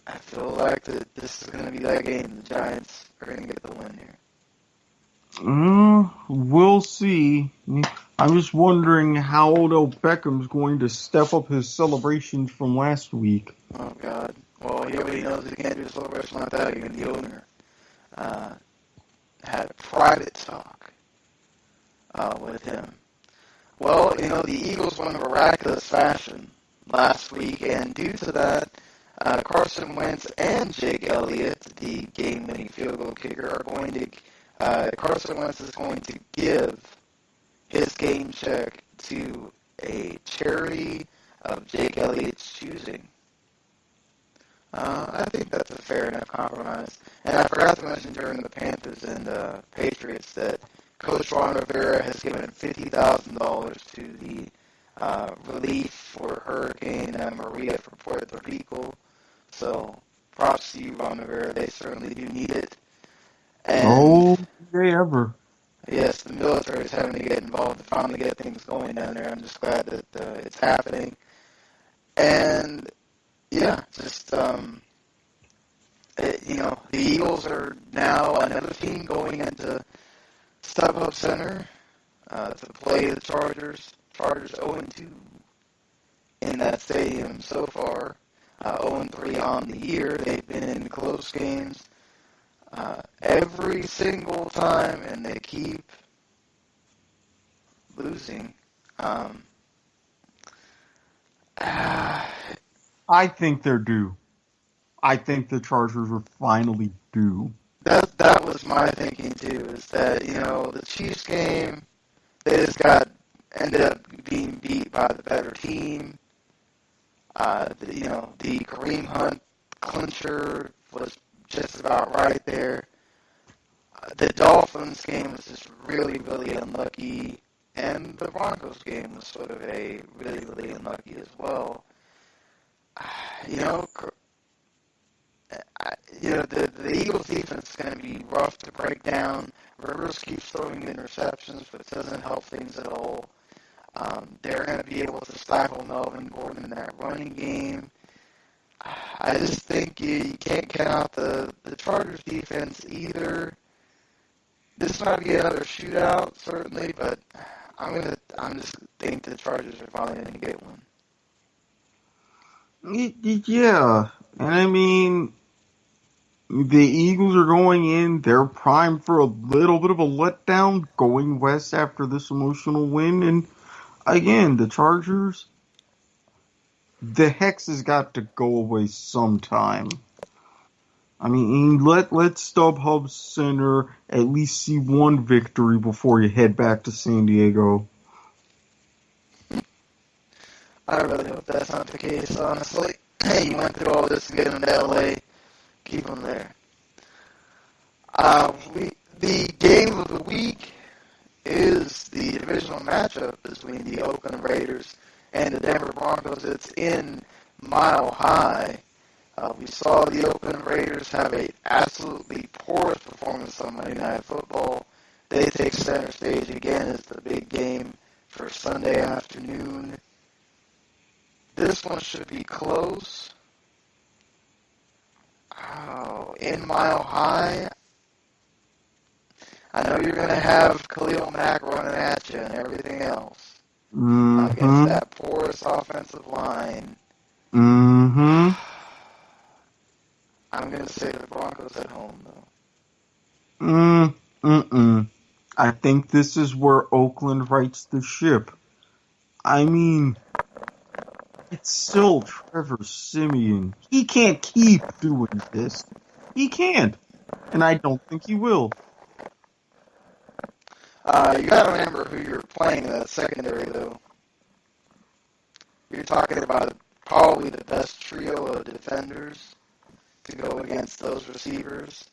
Speaker 5: I feel like that this is going to be that game. The Giants are going to get the win here.
Speaker 6: We'll see. I'm just wondering how Odell Beckham's going to step up his celebrations from last week.
Speaker 5: Oh, God. Well, he already knows he can't do a celebration like that. Even the owner had a private talk with him. Well, the Eagles won in miraculous fashion last week, and due to that, Carson Wentz and Jake Elliott, the game-winning field goal kicker, are going to Carson Wentz is going to give his game check to a charity of Jake Elliott's choosing. I think that's a fair enough compromise. And I forgot to mention during the Panthers and Patriots that Coach Ron Rivera has given $50,000 to the relief for Hurricane Maria for Puerto Rico. So props to you, Ron Rivera. They certainly do need it. And
Speaker 6: they ever.
Speaker 5: Yes, the military is having to get involved to finally get things going down there. I'm just glad that it's happening. And, yeah, just, the Eagles are now another team going into StubHub Center to play the Chargers. Chargers 0-2 in that stadium so far. 0-3 on the year. They've been in close games every single time, and they keep losing.
Speaker 6: I think they're due. I think the Chargers are finally due.
Speaker 5: That was my thinking too. Is that the Chiefs game, they just ended up being beat by the better team. The Kareem Hunt clincher was just about right there. The Dolphins game was just really, really unlucky, and the Broncos game was sort of a really, really unlucky as well. The Eagles defense is going to be rough to break down. Rivers keeps throwing interceptions, but it doesn't help things at all. They're going to be able to stifle Melvin Gordon in that running game. I just think you can't count out the Chargers defense either. This might be another shootout, certainly, but I'm just think the Chargers are finally going to get one.
Speaker 6: Yeah, and I mean, the Eagles are going in. They're primed for a little bit of a letdown going west after this emotional win. And again, the Chargers, the hex has got to go away sometime. I mean, let StubHub Center at least see one victory before you head back to San Diego.
Speaker 5: I really hope that's not the case, honestly. Hey, you went through all this to get them to LA. Keep them there. The game of the week is the divisional matchup between the Oakland Raiders and the Denver Broncos. It's in Mile High. We saw the Oakland Raiders have an absolutely porous performance on Monday Night Football. They take center stage again as the big game for Sunday afternoon. This one should be close. Oh, in Mile High, I know you're going to have Khalil Mack running at you and everything else. Against that porous offensive line.
Speaker 6: Mm-hmm.
Speaker 5: I'm going to say the Broncos at home, though.
Speaker 6: I think this is where Oakland rights the ship. I mean, it's still Trevor Siemian. He can't keep doing this. He can't. And I don't think he will.
Speaker 5: You got to remember who you're playing in that secondary, though. You're talking about probably the best trio of defenders to go against those receivers.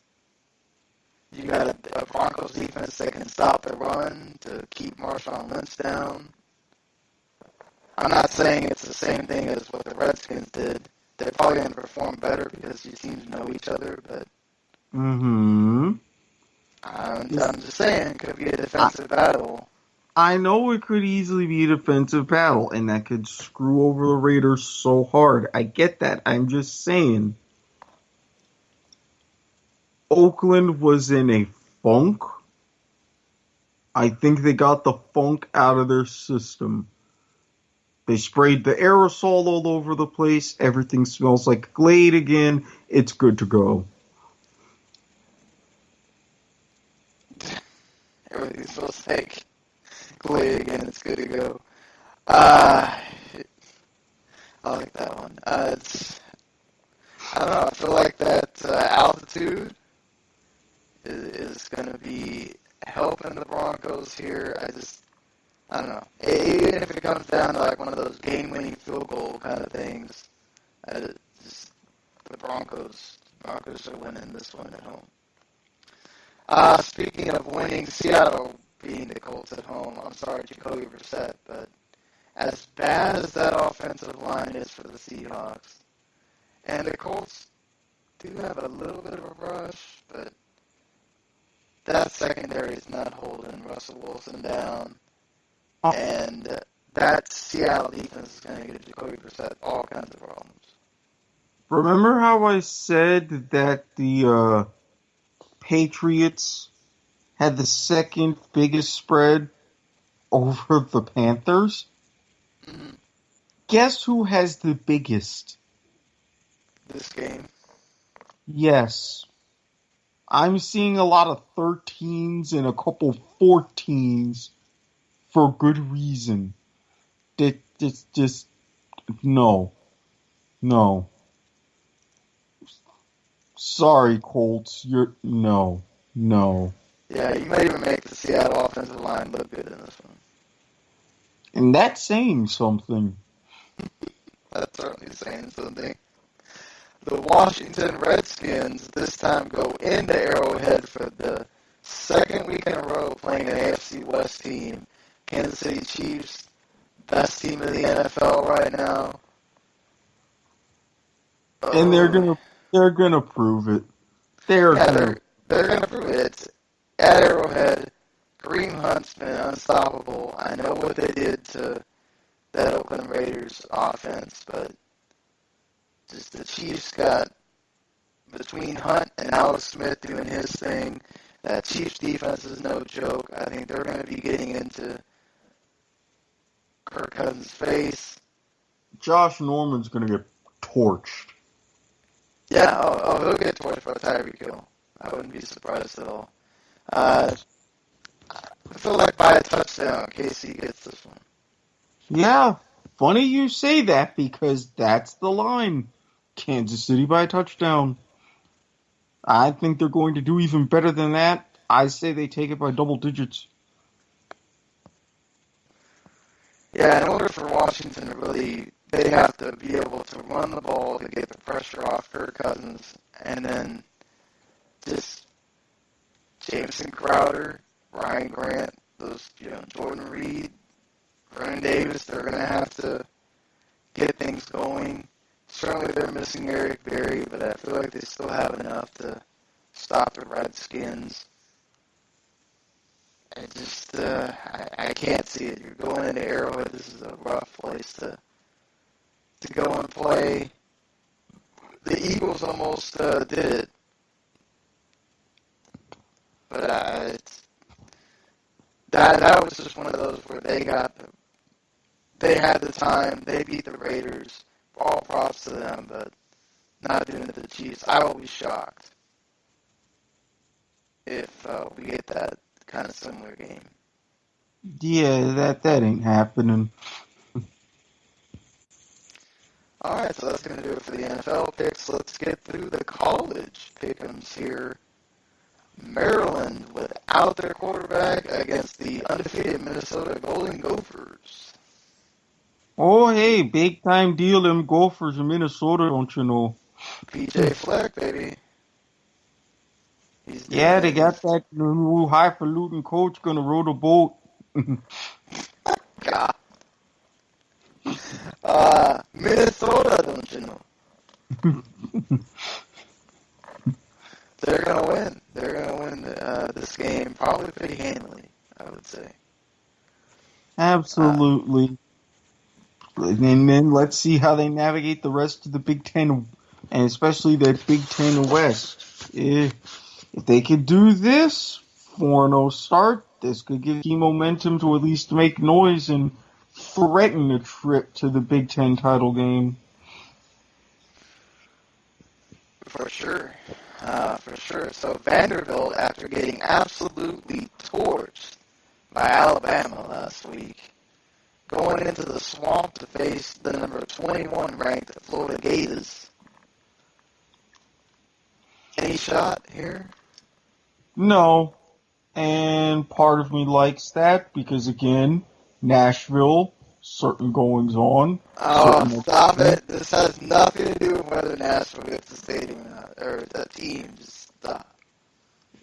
Speaker 5: You got a Broncos defense that can stop the run to keep Marshawn Lynch down. I'm not saying it's the same thing as what the Redskins did. They're probably going to perform better because these teams know each other, but I'm just saying it could be a defensive battle.
Speaker 6: I know it could easily be a defensive battle, and that could screw over the Raiders so hard. I get that. I'm just saying. Oakland was in a funk. I think they got the funk out of their system. They sprayed the aerosol all over the place. Everything smells like Glade again. It's good to go.
Speaker 5: Everything smells like Glade again. It's good to go. I like that one. I don't know. I feel like that altitude is going to be helping the Broncos here. I don't know. Even if it comes down to like one of those game-winning field goal kind of things, the Broncos are winning this one at home. Speaking of winning, Seattle beating the Colts at home. I'm sorry, Jacoby Brissett, but as bad as that offensive line is for the Seahawks, and the Colts do have a little bit of a rush, but that secondary is not holding Russell Wilson down. And that Seattle defense is going to give Jacoby Brissett all kinds of problems.
Speaker 6: Remember how I said that the Patriots had the second biggest spread over the Panthers?
Speaker 5: Mm-hmm.
Speaker 6: Guess who has the biggest?
Speaker 5: This game.
Speaker 6: Yes. I'm seeing a lot of 13s and a couple 14s for good reason. Just No. Sorry, Colts. No.
Speaker 5: Yeah, you might even make the Seattle offensive line look good in this one.
Speaker 6: And that's saying something.
Speaker 5: That's certainly saying something. The Washington Redskins this time go into Arrowhead for the second week in a row playing an AFC West team. Kansas City Chiefs, best team in the NFL right now.
Speaker 6: And they're gonna prove it. They're
Speaker 5: gonna prove it. It's at Arrowhead. Kareem Hunt's been unstoppable. I know what they did to that Oakland Raiders offense, but just the Chiefs got between Hunt and Alex Smith doing his thing. That Chiefs defense is no joke. I think they're going to be getting into Kirk Cousins' face.
Speaker 6: Josh Norman's gonna get torched.
Speaker 5: Yeah, he'll get torched by Tyreek Hill. I wouldn't be surprised at all. I feel like by a touchdown, KC gets this one.
Speaker 6: Yeah, funny you say that because that's the line. Kansas City by a touchdown. I think they're going to do even better than that. I say they take it by double digits.
Speaker 5: Yeah, in order for Washington to really, they have to be able to run the ball to get the pressure off Kirk Cousins, and then just Jameson Crowder, Ryan Grant, Jordan Reed, Vernon Davis, they're going to have to get things going. Certainly they're missing Eric Berry, but I feel like they still have enough to stop the Redskins. I can't see it. You're going into Arrowhead. This is a rough place to go and play. The Eagles almost did it. But that was just one of those where they had the time. They beat the Raiders. All props to them, but not doing it to the Chiefs. I will be shocked if we get that kind of similar game.
Speaker 6: Yeah, that ain't happening.
Speaker 5: All right, so that's going to do it for the NFL picks. Let's get through the college pickems here. Maryland without their quarterback against the undefeated Minnesota Golden Gophers.
Speaker 6: Oh, hey, big time deal, them Gophers in Minnesota, don't you know?
Speaker 5: PJ Fleck, baby.
Speaker 6: Yeah, they got that new highfalutin coach gonna row the boat.
Speaker 5: God. Minnesota, don't you know? They're gonna win. They're gonna win this game probably pretty handily, I would say.
Speaker 6: Absolutely. And then let's see how they navigate the rest of the Big Ten, and especially the Big Ten West. If they could do this, 4-0 start, this could give team momentum to at least make noise and threaten a trip to the Big Ten title game.
Speaker 5: For sure. So Vanderbilt, after getting absolutely torched by Alabama last week, going into the swamp to face the number 21 ranked Florida Gators. Any shot here?
Speaker 6: No. And part of me likes that because, again, Nashville, certain goings on.
Speaker 5: Oh, stop it. This has nothing to do with whether Nashville gets the stadium or not, or the team. Just stop.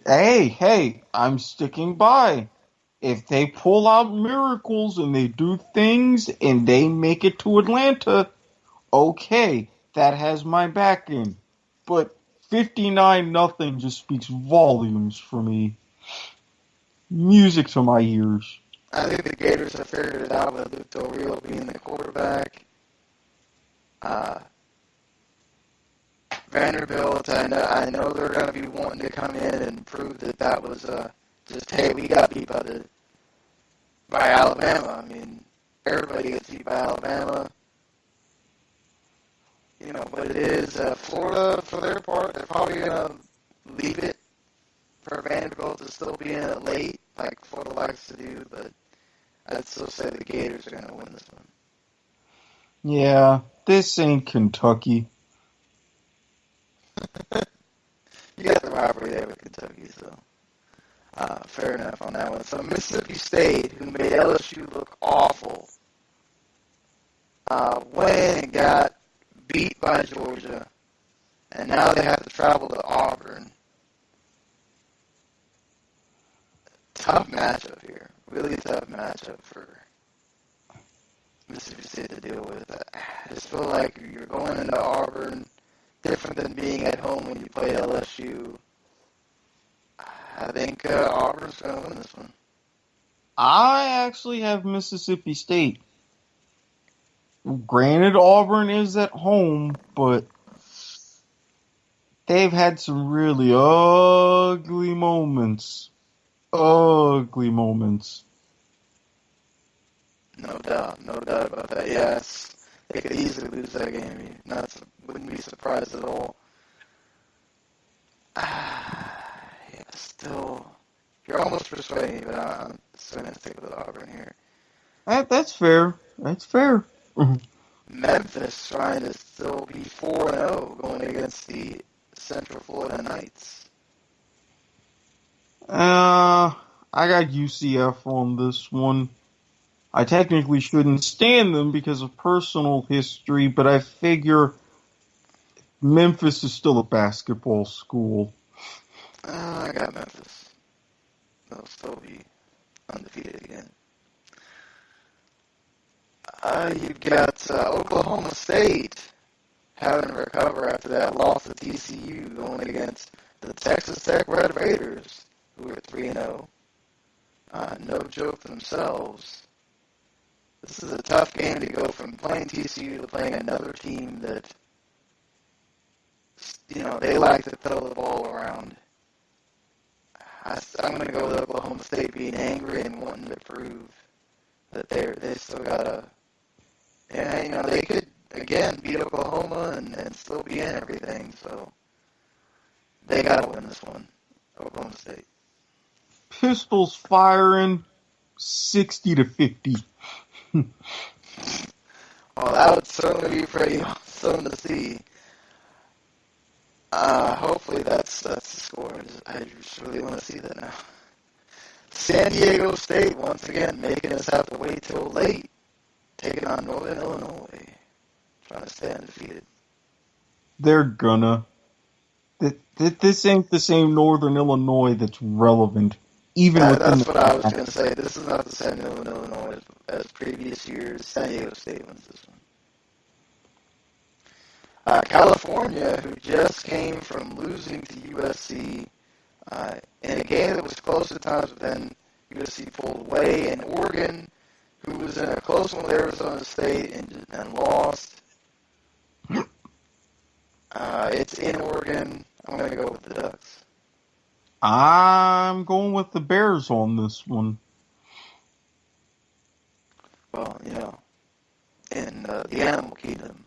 Speaker 6: Hey, I'm sticking by. If they pull out miracles and they do things and they make it to Atlanta, okay, that has my backing. But 59-0 just speaks volumes for me. Music to my ears.
Speaker 5: I think the Gators have figured it out with Luke Del Rio being the quarterback. Vanderbilt, I know they're going to be wanting to come in and prove that was just, hey, we got beat by Alabama. I mean, everybody gets beat by Alabama. You know what it is. Florida, for their part, they're probably going to leave it for Vanderbilt to still be in it late, like Florida likes to do, but I'd still say the Gators are going to win this one.
Speaker 6: Yeah, this ain't Kentucky.
Speaker 5: You got the rivalry there with Kentucky, so fair enough on that one. So Mississippi State, who made LSU look awful, went and got beat by Georgia, and now they have to travel to Auburn. Tough matchup here. Really tough matchup for Mississippi State to deal with. I just feel like you're going into Auburn, different than being at home when you play LSU. I think Auburn's going to win this one.
Speaker 6: I actually have Mississippi State. Granted, Auburn is at home, but they've had some really ugly moments. Ugly moments.
Speaker 5: No doubt about that. Yes, they could easily lose that game. Wouldn't be surprised at all. Yeah, still, you're almost persuading me, but I'm still going to stick with Auburn here.
Speaker 6: That's fair. That's fair.
Speaker 5: Memphis trying to still be 4-0 going against the Central Florida Knights.
Speaker 6: I got UCF on this one. I technically shouldn't stand them because of personal history, but I figure Memphis is still a basketball school.
Speaker 5: I got Memphis. They'll still be undefeated again. You've got Oklahoma State having to recover after that loss to TCU, going against the Texas Tech Red Raiders, who are 3-0. No joke themselves. This is a tough game to go from playing TCU to playing another team that, they like to throw the ball around. I'm going to go with Oklahoma State being angry and wanting to prove that they still got to, they could, again, beat Oklahoma and still be in everything. So they got to win this one, Oklahoma State.
Speaker 6: Pistols firing 60-50.
Speaker 5: Well, that would certainly be pretty awesome to see. Hopefully that's the score. I just really want to see that now. San Diego State, once again, making us have to wait till late, taking on Northern Illinois, trying to stay undefeated.
Speaker 6: They're gonna. This ain't the same Northern Illinois that's relevant.
Speaker 5: That's what I was going to say. This is not the same Illinois as previous years. San Diego State wins this one. California, who just came from losing to USC in a game that was close at times, but then USC pulled away, and Oregon, who was in a close one with Arizona State and lost. It's in Oregon. I'm going to go with the Ducks.
Speaker 6: I'm going with the Bears on this one.
Speaker 5: Well, in the animal kingdom,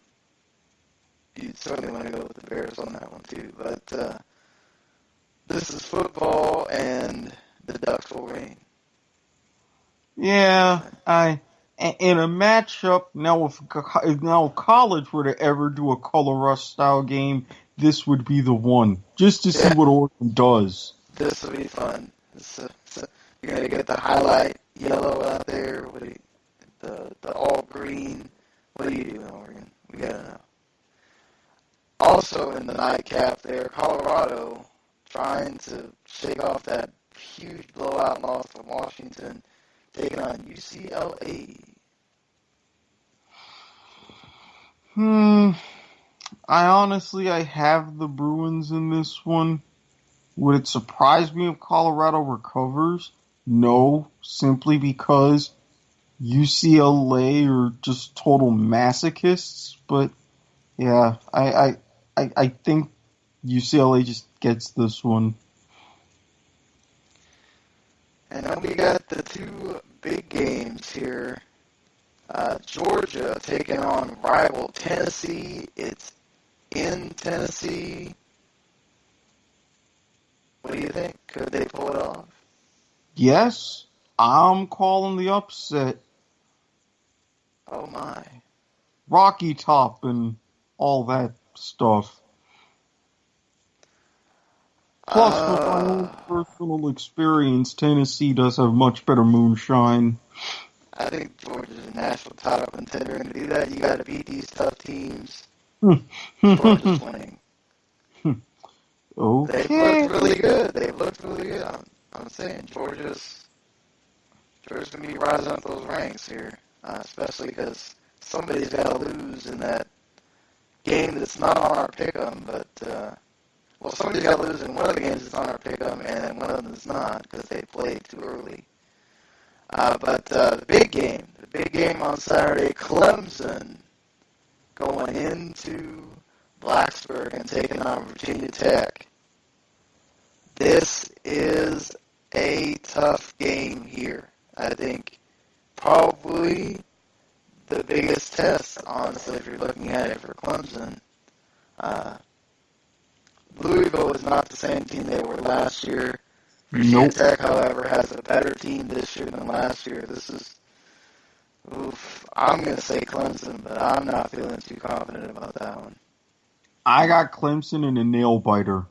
Speaker 5: you certainly want to go with the Bears on that one too. But this is football, and the Ducks will reign.
Speaker 6: Yeah, in a matchup now, if college were to ever do a color rush style game, this would be the one, just to see what Oregon does.
Speaker 5: This will be fun. You're going to get the highlight yellow out there, the all green. What are you doing, Oregon? We got to know. Also in the nightcap there, Colorado trying to shake off that huge blowout loss to Washington, taking on UCLA.
Speaker 6: I have the Bruins in this one. Would it surprise me if Colorado recovers? No, simply because UCLA are just total masochists. But yeah, I think UCLA just gets this one.
Speaker 5: And then we got the two big games here. Georgia taking on rival Tennessee. It's in Tennessee. What do you think? Could they pull it off?
Speaker 6: Yes, I'm calling the upset.
Speaker 5: Oh my.
Speaker 6: Rocky Top and all that stuff. Plus, from my own personal experience, Tennessee does have much better moonshine.
Speaker 5: I think Georgia's a national title contender, and to do that, you got to beat these tough teams. Georgia's winning.
Speaker 6: Okay.
Speaker 5: They've looked really good. I'm saying Georgia's going to be rising up those ranks here, especially because somebody's got to lose in that game that's not on our pick'em, but somebody's got to lose in one of the games that's on our pick'em, and then one of them is not because they played too early. But the big game on Saturday, Clemson going into Blacksburg and taking on Virginia Tech. This is a tough game here. I think probably the biggest test, honestly, if you're looking at it for Clemson. Louisville is not the same team they were last year. Virginia Tech, however, has a better team this year than last year. I'm going to say Clemson, but I'm not feeling too confident about that one.
Speaker 6: I got Clemson in a nail biter.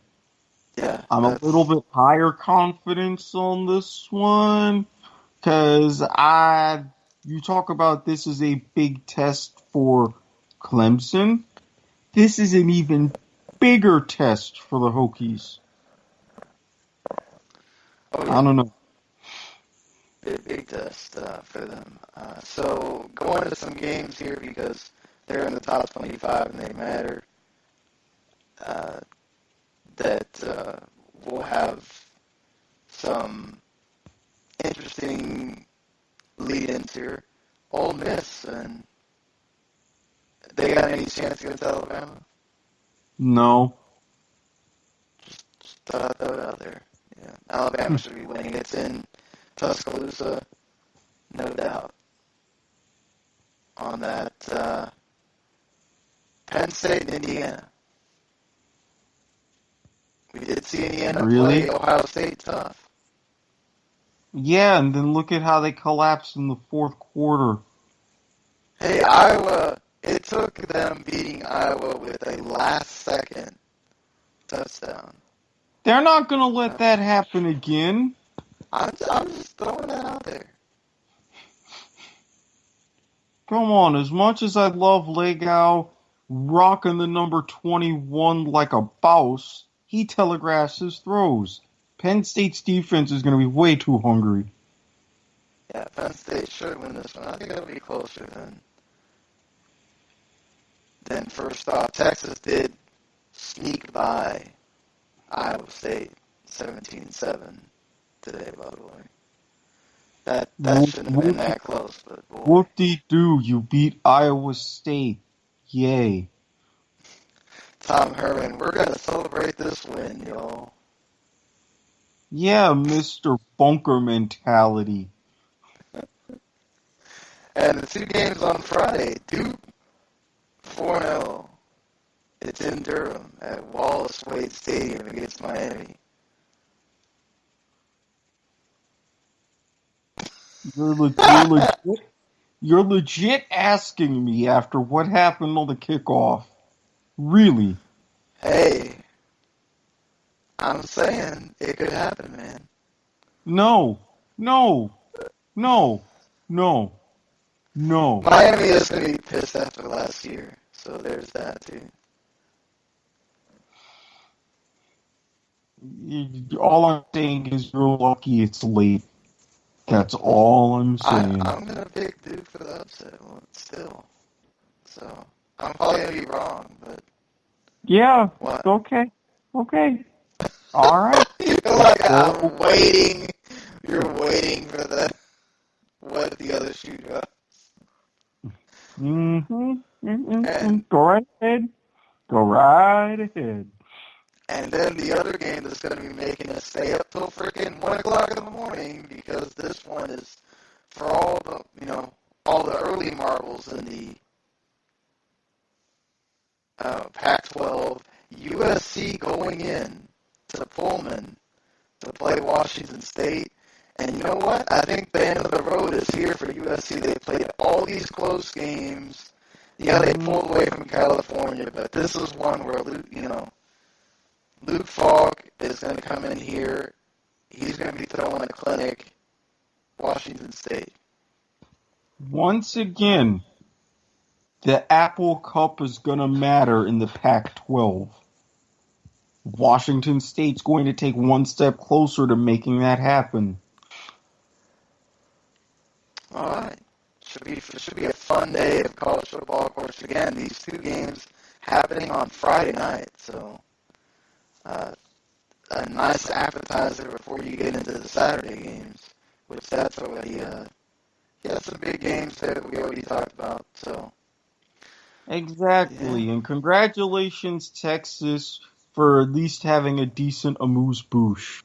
Speaker 5: Yeah.
Speaker 6: I'm a little bit higher confidence on this one because you talk about this is a big test for Clemson. This is an even bigger test for the Hokies.
Speaker 5: Oh, yeah.
Speaker 6: I don't know.
Speaker 5: Big test for them. So going into some games here because they're in the top 25 and they matter. That will have some interesting lead-ins here. Ole Miss, and they got any chance against Alabama?
Speaker 6: No.
Speaker 5: Just thought I'd throw it out there. Yeah, Alabama should be winning. It's in Tuscaloosa, no doubt. On that, Penn State and Indiana. We did see Indiana play Ohio State tough.
Speaker 6: Yeah, and then look at how they collapsed in the fourth quarter.
Speaker 5: Hey, Iowa, it took them beating Iowa with a last-second touchdown.
Speaker 6: They're not going to let that happen again.
Speaker 5: I'm just throwing that out there.
Speaker 6: Come on, as much as I love Legau rocking the number 21 like a boss, he telegraphs his throws. Penn State's defense is going to be way too hungry.
Speaker 5: Yeah, Penn State should win this one. I think it'll be closer than first off. Texas did sneak by Iowa State 17-7 today, by the way. That shouldn't have been that close, but boy.
Speaker 6: Whoop-de-doo, you beat Iowa State. Yay.
Speaker 5: Tom Herman, we're going to celebrate this win, y'all.
Speaker 6: Yeah, Mr. Bunker mentality.
Speaker 5: And the two games on Friday, Duke 4-0. It's in Durham at Wallace Wade Stadium against Miami.
Speaker 6: You're legit asking me after what happened on the kickoff. Really?
Speaker 5: Hey, I'm saying it could happen, man.
Speaker 6: No.
Speaker 5: Miami is going to be pissed after last year, so there's that too.
Speaker 6: All I'm saying is you're lucky it's late. That's all I'm saying.
Speaker 5: I'm going to pick Duke for the upset still. So, I'm probably going to be wrong, but...
Speaker 6: Yeah,
Speaker 5: what?
Speaker 6: Okay. All right.
Speaker 5: You're like, I'm waiting. You're waiting for what the other shoe does.
Speaker 6: Go right ahead.
Speaker 5: And then the other game that's going to be making us stay up till freaking 1 o'clock in the morning because this one is for all the early marbles in the Pac-12. USC going in to Pullman to play Washington State. And you know what? I think the end of the road is here for USC. They played all these close games. Yeah, they pulled away from California, but this is one where Luke Falk is going to come in here. He's going to be throwing a clinic. Washington State.
Speaker 6: Once again, the Apple Cup is going to matter in the Pac-12. Washington State's going to take one step closer to making that happen.
Speaker 5: All right. Should be a fun day of college football. Of course, again, these two games happening on Friday night, so a nice appetizer before you get into the Saturday games, which that's already some big games there that we already talked about. So
Speaker 6: Exactly, and congratulations, Texas, for at least having a decent amuse-bouche.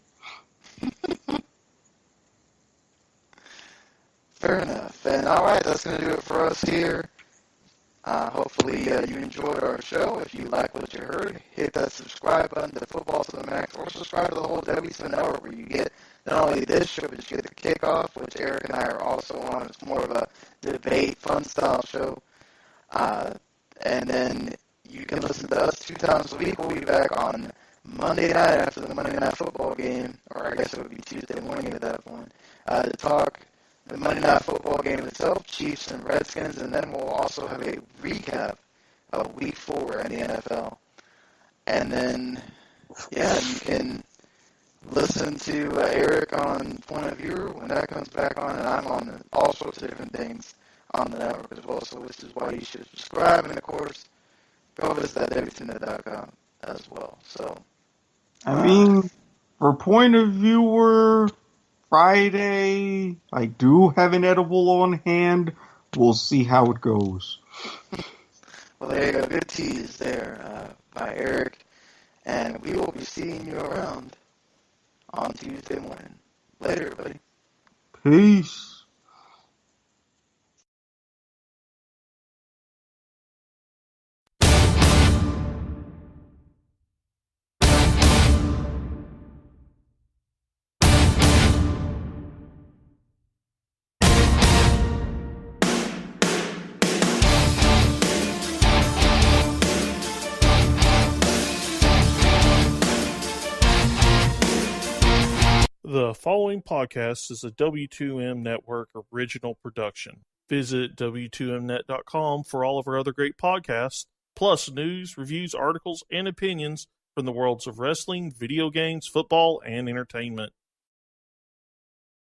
Speaker 5: fair enough. And all right, that's going to do it for us here. Hopefully you enjoyed our show. If you like what you heard, hit that subscribe button to Football to the Max, or subscribe to the whole WC Network, where you get not only this show, but you get the kickoff, which Eric and I are also on. It's more of a debate, fun style show. And then you can listen to us 2 times a week. We'll be back on Monday night after the Monday Night Football game, or I guess it would be Tuesday morning at that point, to talk the Monday Night Football game itself, Chiefs and Redskins, and then we'll also have a recap of Week 4 in the NFL. And then, you can listen to Eric on Point of View when that comes back on, and I'm on all sorts of different things on the network as well, so this is why you should subscribe, and of course, go visit WTNet.com as well. So,
Speaker 6: I mean, for Point of Viewer, Friday, I do have an edible on hand. We'll see how it goes.
Speaker 5: Well, there you go. Good tease there by Eric. And we will be seeing you around on Tuesday morning. Later, everybody.
Speaker 6: Peace.
Speaker 1: The following podcast is a W2M Network original production. Visit W2Mnet.com for all of our other great podcasts, plus news, reviews, articles, and opinions from the worlds of wrestling, video games, football, and entertainment.